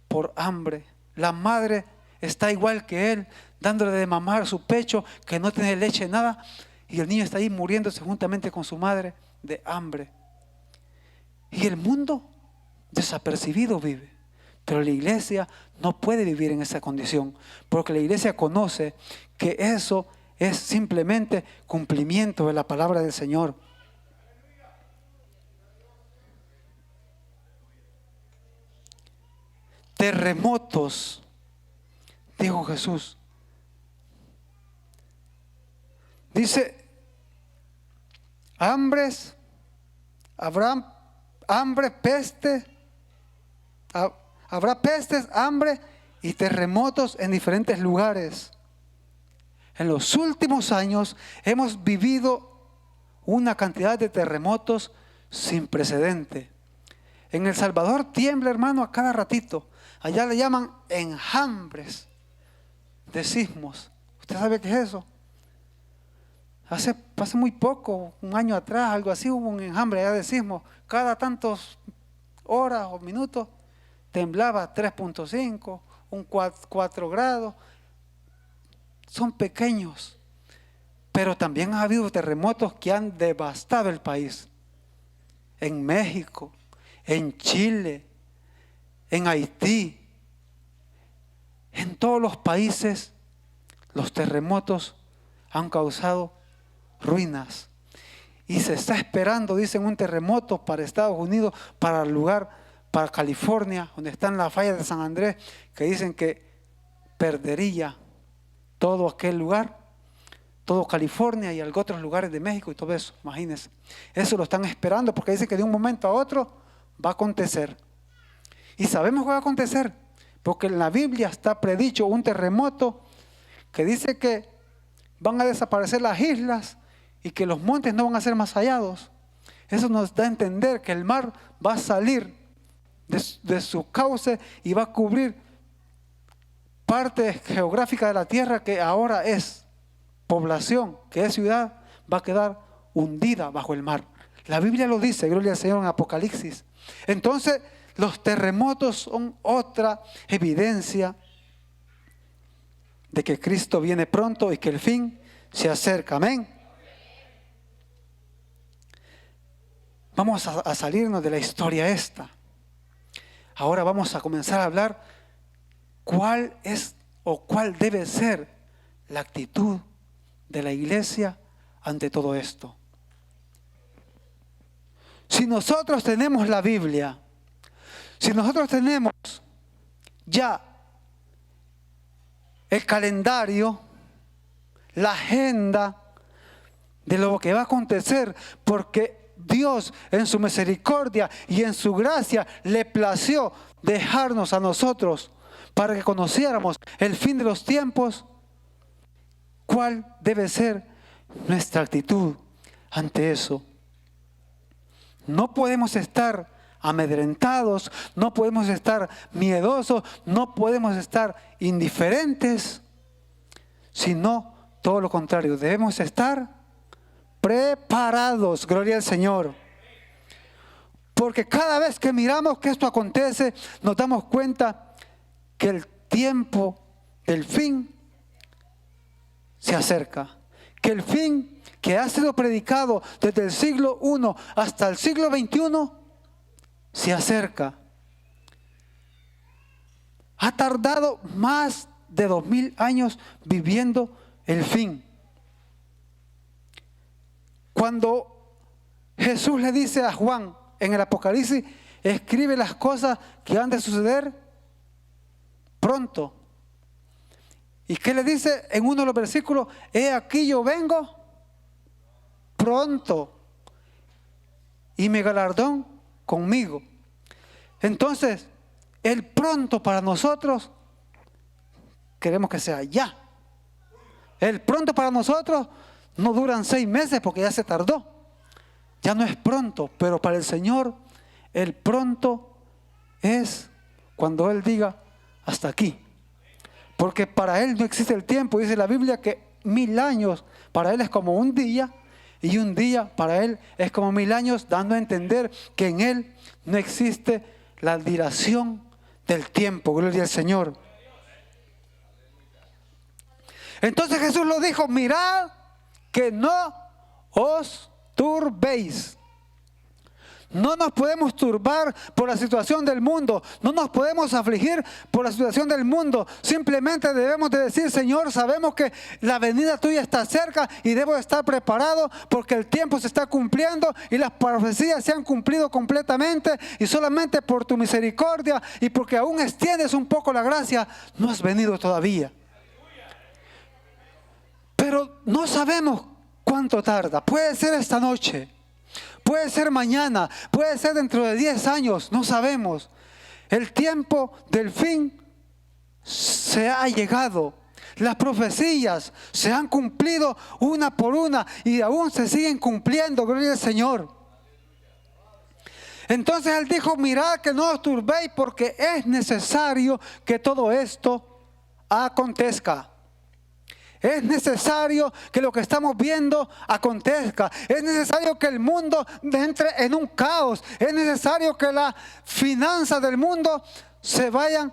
por hambre. La madre está igual que él, dándole de mamar su pecho, que no tiene leche, nada, y el niño está ahí muriéndose juntamente con su madre de hambre. Y el mundo desapercibido vive. Pero la iglesia no puede vivir en esa condición, porque la iglesia conoce que eso es simplemente cumplimiento de la palabra del Señor. Terremotos, dijo Jesús. Dice, hambres, habrá hambre, peste, habrá pestes, hambre y terremotos en diferentes lugares. En los últimos años hemos vivido una cantidad de terremotos sin precedente. En El Salvador tiembla, hermano, a cada ratito. Allá le llaman enjambres de sismos. ¿Usted sabe qué es eso? Hace muy poco, un año atrás, algo así, hubo un enjambre allá de sismos. Cada tantas horas o minutos temblaba 3.5, un 4 grados. Son pequeños, pero también ha habido terremotos que han devastado el país. En México, en Chile, en Haití, en todos los países, los terremotos han causado ruinas. Y se está esperando, dicen, un terremoto para Estados Unidos, para el lugar, para California, donde están las fallas de San Andrés, que dicen que perdería todo aquel lugar, todo California y algunos otros lugares de México y todo eso, imagínense. Eso lo están esperando porque dicen que de un momento a otro va a acontecer. Y sabemos que va a acontecer, porque en la Biblia está predicho un terremoto que dice que van a desaparecer las islas y que los montes no van a ser más hallados. Eso nos da a entender que el mar va a salir de su cauce y va a cubrir parte geográfica de la tierra que ahora es población, que es ciudad, va a quedar hundida bajo el mar. La Biblia lo dice, gloria al Señor, en Apocalipsis. Entonces, los terremotos son otra evidencia de que Cristo viene pronto y que el fin se acerca. Amén. vamos a salirnos de la historia esta. Ahora vamos a comenzar a hablar cuál es o cuál debe ser la actitud de la iglesia ante todo esto. Si nosotros tenemos la Biblia, si nosotros tenemos ya el calendario, la agenda de lo que va a acontecer, porque Dios en su misericordia y en su gracia le plació dejarnos a nosotros para que conociéramos el fin de los tiempos, ¿cuál debe ser nuestra actitud ante eso? No podemos estar amedrentados, no podemos estar miedosos, no podemos estar indiferentes, sino todo lo contrario, debemos estar preparados, gloria al Señor. Porque cada vez que miramos que esto acontece, nos damos cuenta que el tiempo del fin se acerca, que el fin que ha sido predicado desde el siglo I hasta el siglo XXI se acerca. Ha tardado más de 2000 años viviendo el fin. Cuando Jesús le dice a Juan en el Apocalipsis, escribe las cosas que han de suceder pronto. ¿Y qué le dice en uno de los versículos? He aquí yo vengo pronto y mi galardón conmigo. Entonces, el pronto para nosotros queremos que sea ya. El pronto para nosotros no duran 6 meses porque ya se tardó. Ya no es pronto, pero para el Señor el pronto es cuando Él diga hasta aquí. Porque para Él no existe el tiempo. Dice la Biblia que 1000 años para Él es como un día, y un día para Él es como 1000 años, dando a entender que en Él no existe la dilación del tiempo. Gloria al Señor. Entonces Jesús lo dijo: mirad que no os turbéis. No nos podemos turbar por la situación del mundo. No nos podemos afligir por la situación del mundo. Simplemente debemos de decir: Señor, sabemos que la venida tuya está cerca y debo estar preparado porque el tiempo se está cumpliendo y las profecías se han cumplido completamente, y solamente por tu misericordia y porque aún extiendes un poco la gracia, no has venido todavía. Pero no sabemos cuánto tarda. Puede ser esta noche, puede ser mañana, puede ser dentro de 10 años, no sabemos. El tiempo del fin se ha llegado. Las profecías se han cumplido una por una y aún se siguen cumpliendo, gloria al Señor. Entonces Él dijo: mirad que no os turbéis, porque es necesario que todo esto acontezca. Es necesario que lo que estamos viendo acontezca. Es necesario que el mundo entre en un caos. Es necesario que las finanzas del mundo se vayan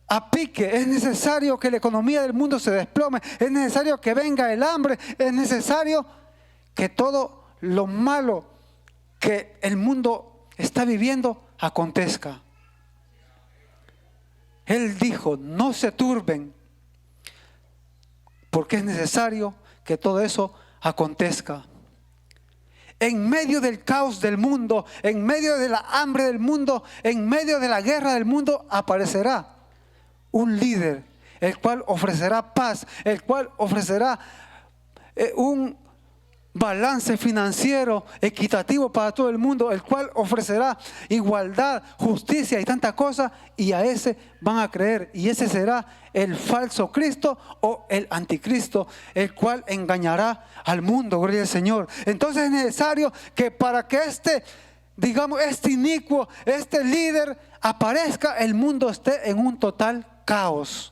a pique. Es necesario que la economía del mundo se desplome. Es necesario que venga el hambre. Es necesario que todo lo malo que el mundo está viviendo acontezca. Él dijo: no se turben, porque es necesario que todo eso acontezca. En medio del caos del mundo, en medio de la hambre del mundo, en medio de la guerra del mundo, aparecerá un líder, el cual ofrecerá paz, el cual ofrecerá un balance financiero equitativo para todo el mundo, el cual ofrecerá igualdad, justicia y tanta cosa, y a ese van a creer, y ese será el falso Cristo o el anticristo, el cual engañará al mundo, gloria al Señor. Entonces es necesario que para que este inicuo, este líder aparezca, el mundo esté en un total caos.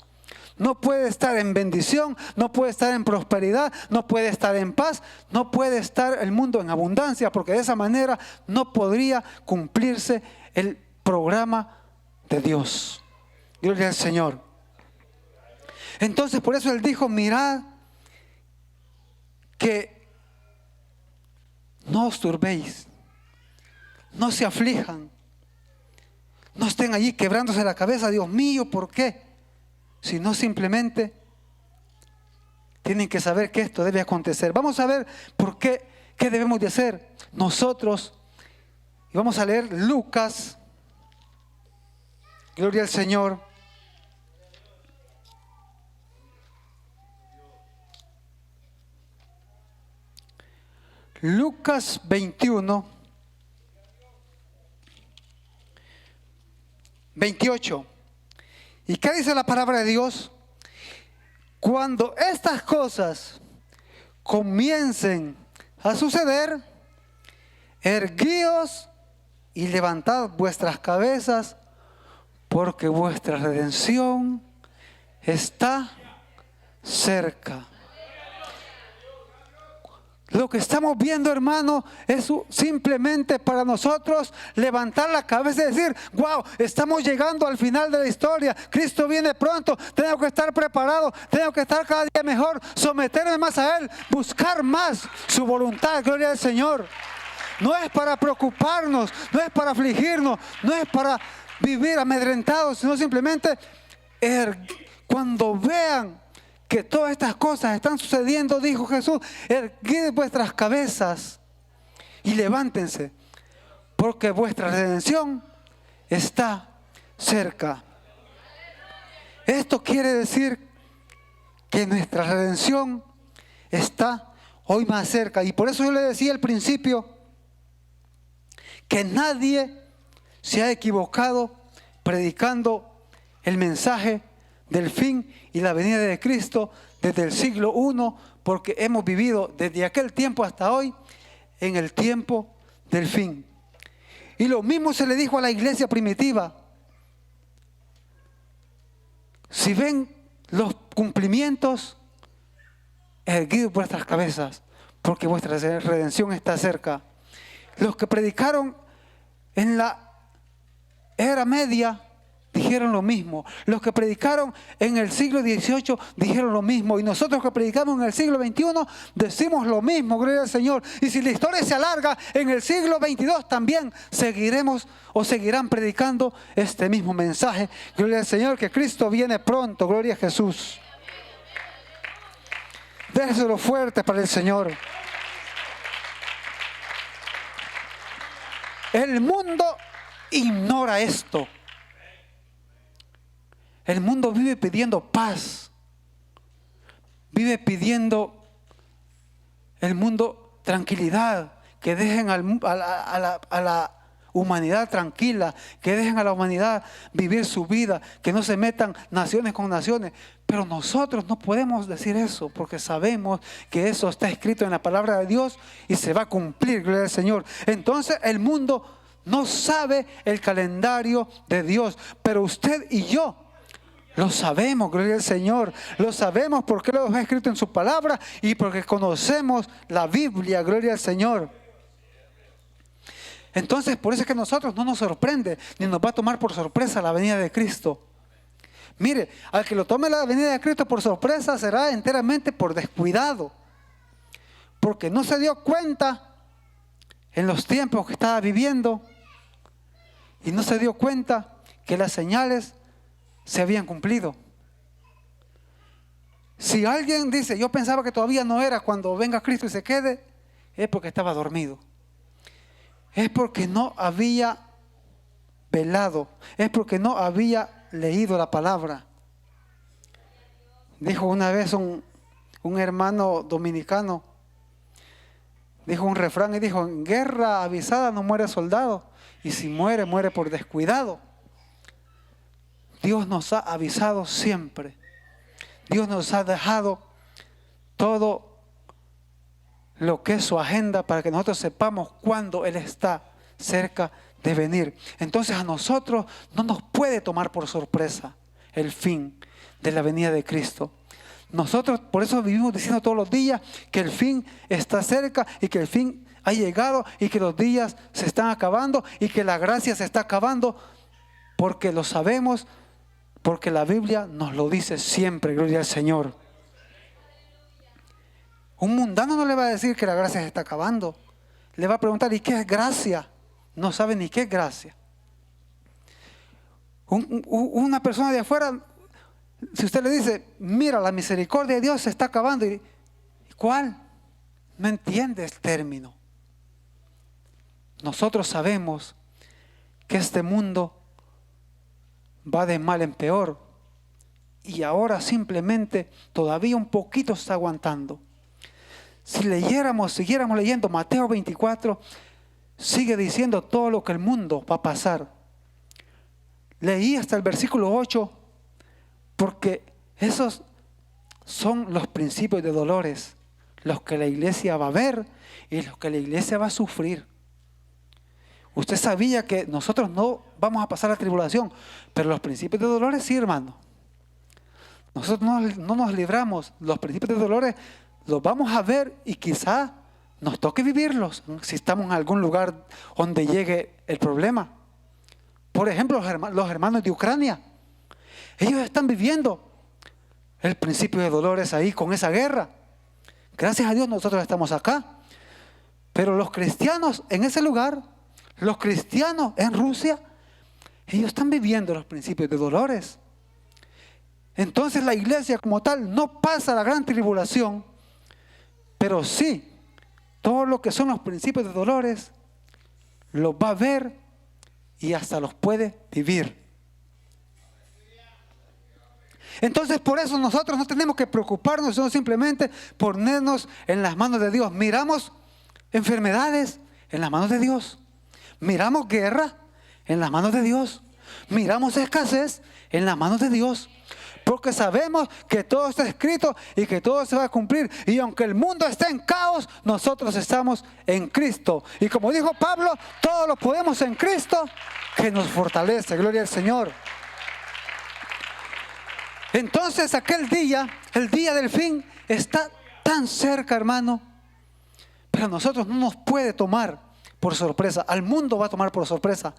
No puede estar en bendición, no puede estar en prosperidad, no puede estar en paz, no puede estar el mundo en abundancia, porque de esa manera no podría cumplirse el programa de Dios. Gloria al Señor. Entonces por eso Él dijo: mirad que no os turbéis. no se aflijan. No estén allí quebrándose la cabeza, Dios mío, ¿por qué? Sino simplemente tienen que saber que esto debe acontecer. Vamos a ver por qué, qué debemos de hacer nosotros. Y vamos a leer Lucas. Gloria al Señor. Lucas 21. 28. ¿Y qué dice la palabra de Dios? Cuando estas cosas comiencen a suceder, erguíos y levantad vuestras cabezas, porque vuestra redención está cerca. Lo que estamos viendo, hermano, es simplemente para nosotros levantar la cabeza y decir: wow, estamos llegando al final de la historia. Cristo viene pronto, tengo que estar preparado, tengo que estar cada día mejor, someterme más a Él, buscar más su voluntad. Gloria al Señor. No es para preocuparnos, no es para afligirnos, no es para vivir amedrentados, sino simplemente cuando vean que todas estas cosas están sucediendo, dijo Jesús, erguid vuestras cabezas y levántense, porque vuestra redención está cerca. Esto quiere decir que nuestra redención está hoy más cerca. Y por eso yo le decía al principio que nadie se ha equivocado predicando el mensaje del fin y la venida de Cristo desde el siglo I, porque hemos vivido desde aquel tiempo hasta hoy en el tiempo del fin. Y lo mismo se le dijo a la iglesia primitiva. Si ven los cumplimientos, erguid vuestras cabezas, porque vuestra redención está cerca. Los que predicaron en la era media dijeron lo mismo. Los que predicaron en el siglo XVIII dijeron lo mismo. Y nosotros que predicamos en el siglo XXI decimos lo mismo, gloria al Señor. Y si la historia se alarga, en el siglo XXII también seguiremos o seguirán predicando este mismo mensaje. Gloria al Señor, que Cristo viene pronto. Gloria a Jesús. Déselo fuerte para el Señor. El mundo ignora esto. El mundo vive pidiendo paz. Vive pidiendo el mundo tranquilidad. Que dejen a la humanidad tranquila. Que dejen a la humanidad vivir su vida. Que no se metan naciones con naciones. Pero nosotros no podemos decir eso, porque sabemos que eso está escrito en la palabra de Dios y se va a cumplir, gloria al Señor. Entonces el mundo no sabe el calendario de Dios, pero usted y yo lo sabemos, gloria al Señor. Lo sabemos porque lo ha escrito en su palabra y porque conocemos la Biblia, gloria al Señor. Entonces, por eso es que a nosotros no nos sorprende, ni nos va a tomar por sorpresa la venida de Cristo. Mire, al que lo tome la venida de Cristo por sorpresa será enteramente por descuidado, porque no se dio cuenta en los tiempos que estaba viviendo y no se dio cuenta que las señales se habían cumplido. Si alguien dice: yo pensaba que todavía no era, cuando venga Cristo y se quede, es porque estaba dormido, es porque no había velado, es porque no había leído la palabra. Dijo una vez un hermano dominicano, dijo un refrán y dijo: en guerra avisada no muere soldado, y si muere, muere por descuidado. Dios nos ha avisado siempre. Dios nos ha dejado todo lo que es su agenda para que nosotros sepamos cuándo Él está cerca de venir. Entonces a nosotros no nos puede tomar por sorpresa el fin de la venida de Cristo. Nosotros por eso vivimos diciendo todos los días que el fin está cerca y que el fin ha llegado y que los días se están acabando y que la gracia se está acabando, porque lo sabemos, porque la Biblia nos lo dice siempre, gloria al Señor. Un mundano no le va a decir que la gracia se está acabando. Le va a preguntar: ¿y qué es gracia? no sabe ni qué es gracia. Una persona de afuera, si usted le dice, mira, la misericordia de Dios se está acabando, ¿cuál? No entiende el término. Nosotros sabemos que este mundo va de mal en peor y ahora simplemente todavía un poquito está aguantando. Si siguiéramos leyendo Mateo 24, sigue diciendo todo lo que el mundo va a pasar. Leí hasta el versículo 8 porque esos son los principios de dolores, los que la iglesia va a ver y los que la iglesia va a sufrir. Usted sabía que nosotros no vamos a pasar la tribulación, pero los principios de dolores sí, hermano. Nosotros no nos libramos. Los principios de dolores los vamos a ver y quizá nos toque vivirlos si estamos en algún lugar donde llegue el problema. Por ejemplo, los hermanos de Ucrania. Ellos están viviendo el principio de dolores ahí con esa guerra. Gracias a Dios nosotros estamos acá. Pero los cristianos en ese lugar, los cristianos en Rusia, ellos están viviendo los principios de dolores. Entonces la iglesia como tal no pasa la gran tribulación, pero sí, todo lo que son los principios de dolores, los va a ver y hasta los puede vivir. Entonces por eso nosotros no tenemos que preocuparnos, sino simplemente ponernos en las manos de Dios. Miramos enfermedades en las manos de Dios. Miramos guerra en las manos de Dios. Miramos escasez en las manos de Dios. Porque sabemos que todo está escrito y que todo se va a cumplir. Y aunque el mundo esté en caos, nosotros estamos en Cristo. Y como dijo Pablo, todo lo podemos en Cristo que nos fortalece. Gloria al Señor. Entonces aquel día, el día del fin, está tan cerca, hermano. Pero a nosotros no nos puede tomar por sorpresa. Al mundo va a tomar por sorpresa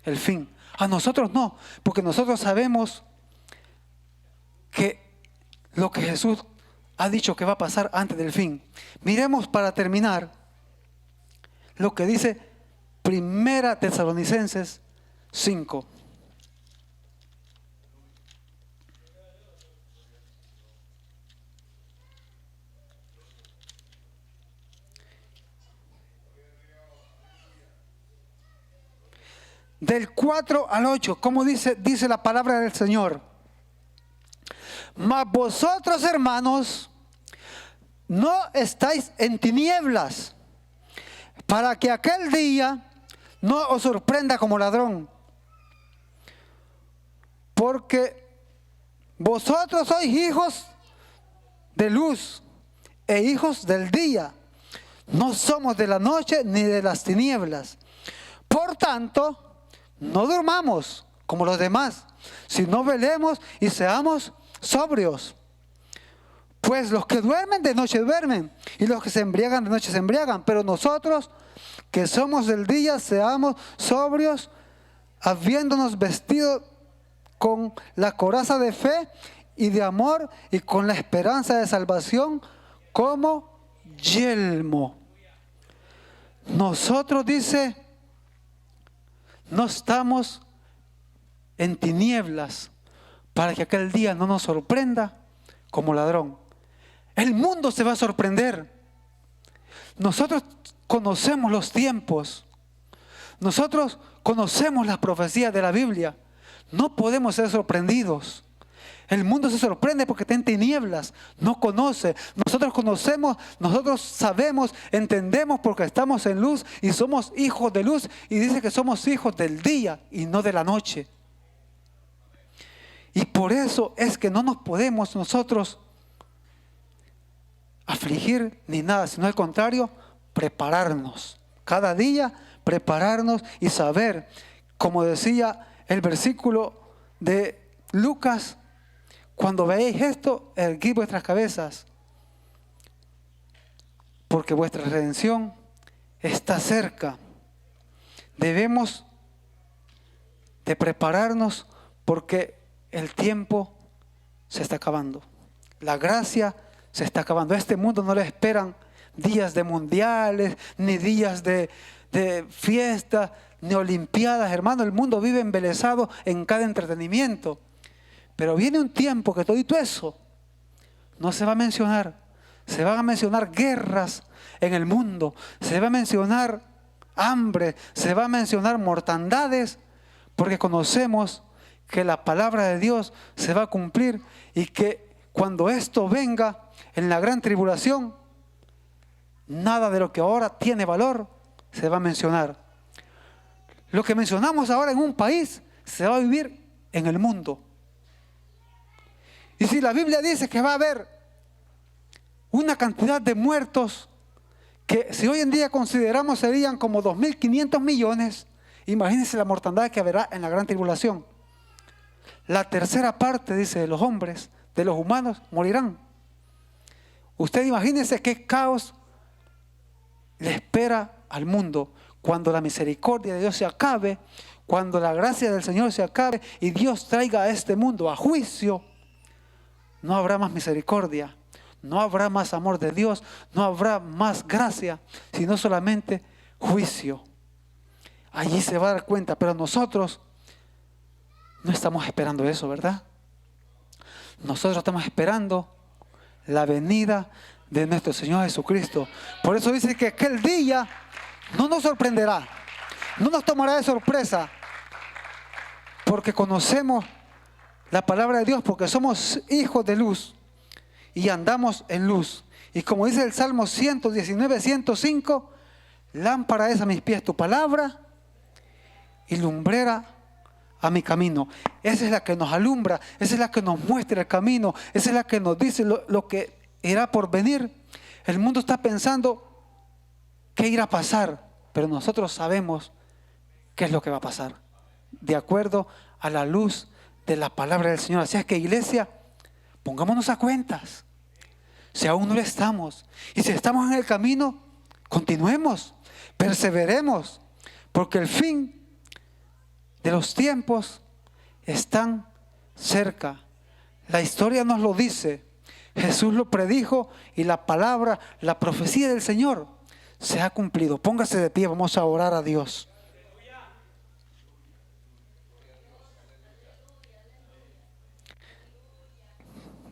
el fin. A nosotros no, porque nosotros sabemos que lo que Jesús ha dicho que va a pasar antes del fin. Miremos para terminar lo que dice Primera Tesalonicenses 5. Del 4 al 8, ¿cómo dice la palabra del Señor? Mas vosotros, hermanos, no estáis en tinieblas, para que aquel día no os sorprenda como ladrón. Porque vosotros sois hijos de luz e hijos del día. No somos de la noche ni de las tinieblas. Por tanto, no durmamos como los demás, sino velemos y seamos sobrios. Pues los que duermen de noche duermen, y los que se embriagan de noche se embriagan. Pero nosotros que somos del día, seamos sobrios, habiéndonos vestido con la coraza de fe y de amor, y con la esperanza de salvación como yelmo. Nosotros, dice, no estamos en tinieblas para que aquel día no nos sorprenda como ladrón. El mundo se va a sorprender. Nosotros conocemos los tiempos. Nosotros conocemos las profecías de la Biblia. No podemos ser sorprendidos. El mundo se sorprende porque está en tinieblas, no conoce. Nosotros conocemos, nosotros sabemos, entendemos porque estamos en luz y somos hijos de luz. Y dice que somos hijos del día y no de la noche. Y por eso es que no nos podemos nosotros afligir ni nada, sino al contrario, prepararnos. Cada día prepararnos y saber, como decía el versículo de Lucas, cuando veáis esto, erguid vuestras cabezas, porque vuestra redención está cerca. Debemos de prepararnos porque el tiempo se está acabando. La gracia se está acabando. A este mundo no le esperan días de mundiales, ni días de de fiestas, ni olimpiadas, hermano. El mundo vive embelesado en cada entretenimiento. Pero viene un tiempo que todo eso no se va a mencionar. Se van a mencionar guerras en el mundo. Se va a mencionar hambre. Se va a mencionar mortandades. Porque conocemos que la palabra de Dios se va a cumplir. Y que cuando esto venga en la gran tribulación, nada de lo que ahora tiene valor se va a mencionar. Lo que mencionamos ahora en un país se va a vivir en el mundo. Y si la Biblia dice que va a haber una cantidad de muertos que si hoy en día consideramos serían como 2.500 millones, imagínense la mortandad que habrá en la gran tribulación. La tercera parte, dice, de los hombres, de los humanos, morirán. Usted imagínese qué caos le espera al mundo cuando la misericordia de Dios se acabe, cuando la gracia del Señor se acabe y Dios traiga a este mundo a juicio. No habrá más misericordia, no habrá más amor de Dios, no habrá más gracia, sino solamente juicio. Allí se va a dar cuenta, pero nosotros no estamos esperando eso, ¿verdad? Nosotros estamos esperando la venida de nuestro Señor Jesucristo. Por eso dice que aquel día no nos sorprenderá, no nos tomará de sorpresa, porque conocemos la palabra de Dios, porque somos hijos de luz y andamos en luz. Y como dice el Salmo 119, 105, lámpara es a mis pies tu palabra y lumbrera a mi camino. Esa es la que nos alumbra, esa es la que nos muestra el camino, esa es la que nos dice lo que irá por venir. El mundo está pensando qué irá a pasar, pero nosotros sabemos qué es lo que va a pasar, de acuerdo a la luz de la palabra del Señor. Así es que, iglesia, pongámonos a cuentas. Si aún no lo estamos, y si estamos en el camino, continuemos, perseveremos, porque el fin de los tiempos están cerca. La historia nos lo dice, Jesús lo predijo y la palabra, la profecía del Señor se ha cumplido. Póngase de pie, vamos a orar a Dios.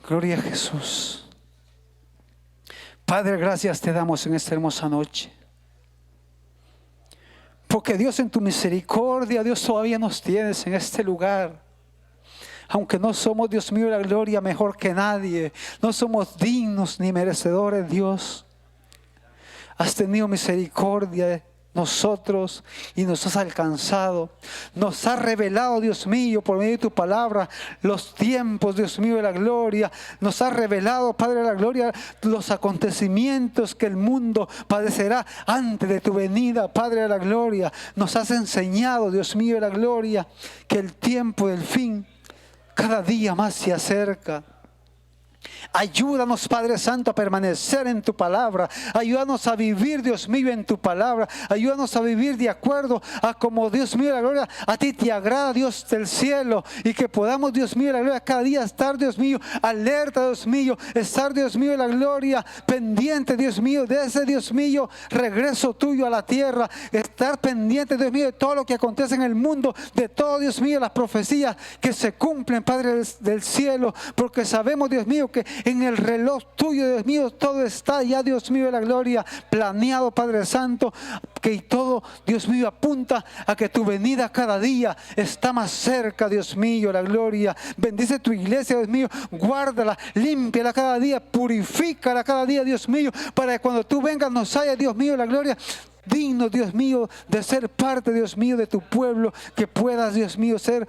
Gloria a Jesús. Padre, gracias te damos en esta hermosa noche. Porque Dios, en tu misericordia, Dios, todavía nos tienes en este lugar. Aunque no somos, Dios mío, la gloria mejor que nadie, no somos dignos ni merecedores, Dios, has tenido misericordia de nosotros y nos has alcanzado. Nos has revelado, Dios mío, por medio de tu palabra, los tiempos, Dios mío, de la gloria. Nos has revelado, Padre de la gloria, los acontecimientos que el mundo padecerá antes de tu venida, Padre de la gloria. Nos has enseñado, Dios mío, de la gloria, que el tiempo del fin cada día más se acerca. Ayúdanos, Padre Santo, a permanecer en tu palabra. Ayúdanos a vivir, Dios mío, en tu palabra. Ayúdanos a vivir de acuerdo a como, Dios mío, la gloria, a ti te agrada, Dios del cielo. Y que podamos, Dios mío, la gloria, cada día estar, Dios mío, alerta, Dios mío. Estar, Dios mío, la gloria, pendiente, Dios mío, de ese, Dios mío, regreso tuyo a la tierra. Estar pendiente, Dios mío, de todo lo que acontece en el mundo. De todo, Dios mío, las profecías que se cumplen, Padre del cielo. Porque sabemos, Dios mío, que en el reloj tuyo, Dios mío, todo está ya, Dios mío, de la gloria, planeado, Padre Santo, que todo, Dios mío, apunta a que tu venida cada día está más cerca, Dios mío, la gloria. Bendice tu iglesia, Dios mío, guárdala, límpiala cada día, purifícala cada día, Dios mío, para que cuando tú vengas nos haya, Dios mío, la gloria, digno, Dios mío, de ser parte, Dios mío, de tu pueblo, que puedas, Dios mío, ser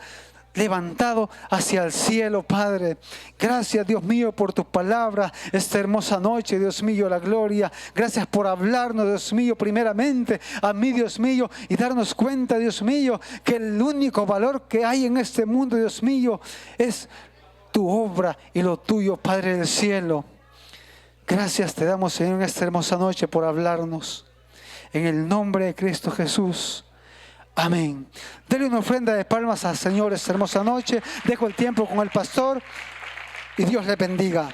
levantado hacia el cielo, Padre. Gracias, Dios mío, por tu palabra esta hermosa noche, Dios mío, la gloria. Gracias por hablarnos, Dios mío, primeramente a mí, Dios mío, y darnos cuenta, Dios mío, que el único valor que hay en este mundo, Dios mío, es tu obra y lo tuyo, Padre del cielo. Gracias te damos, Señor, en esta hermosa noche por hablarnos. En el nombre de Cristo Jesús. Amén. Dele una ofrenda de palmas al Señor esta hermosa noche. Dejo el tiempo con el pastor y Dios le bendiga.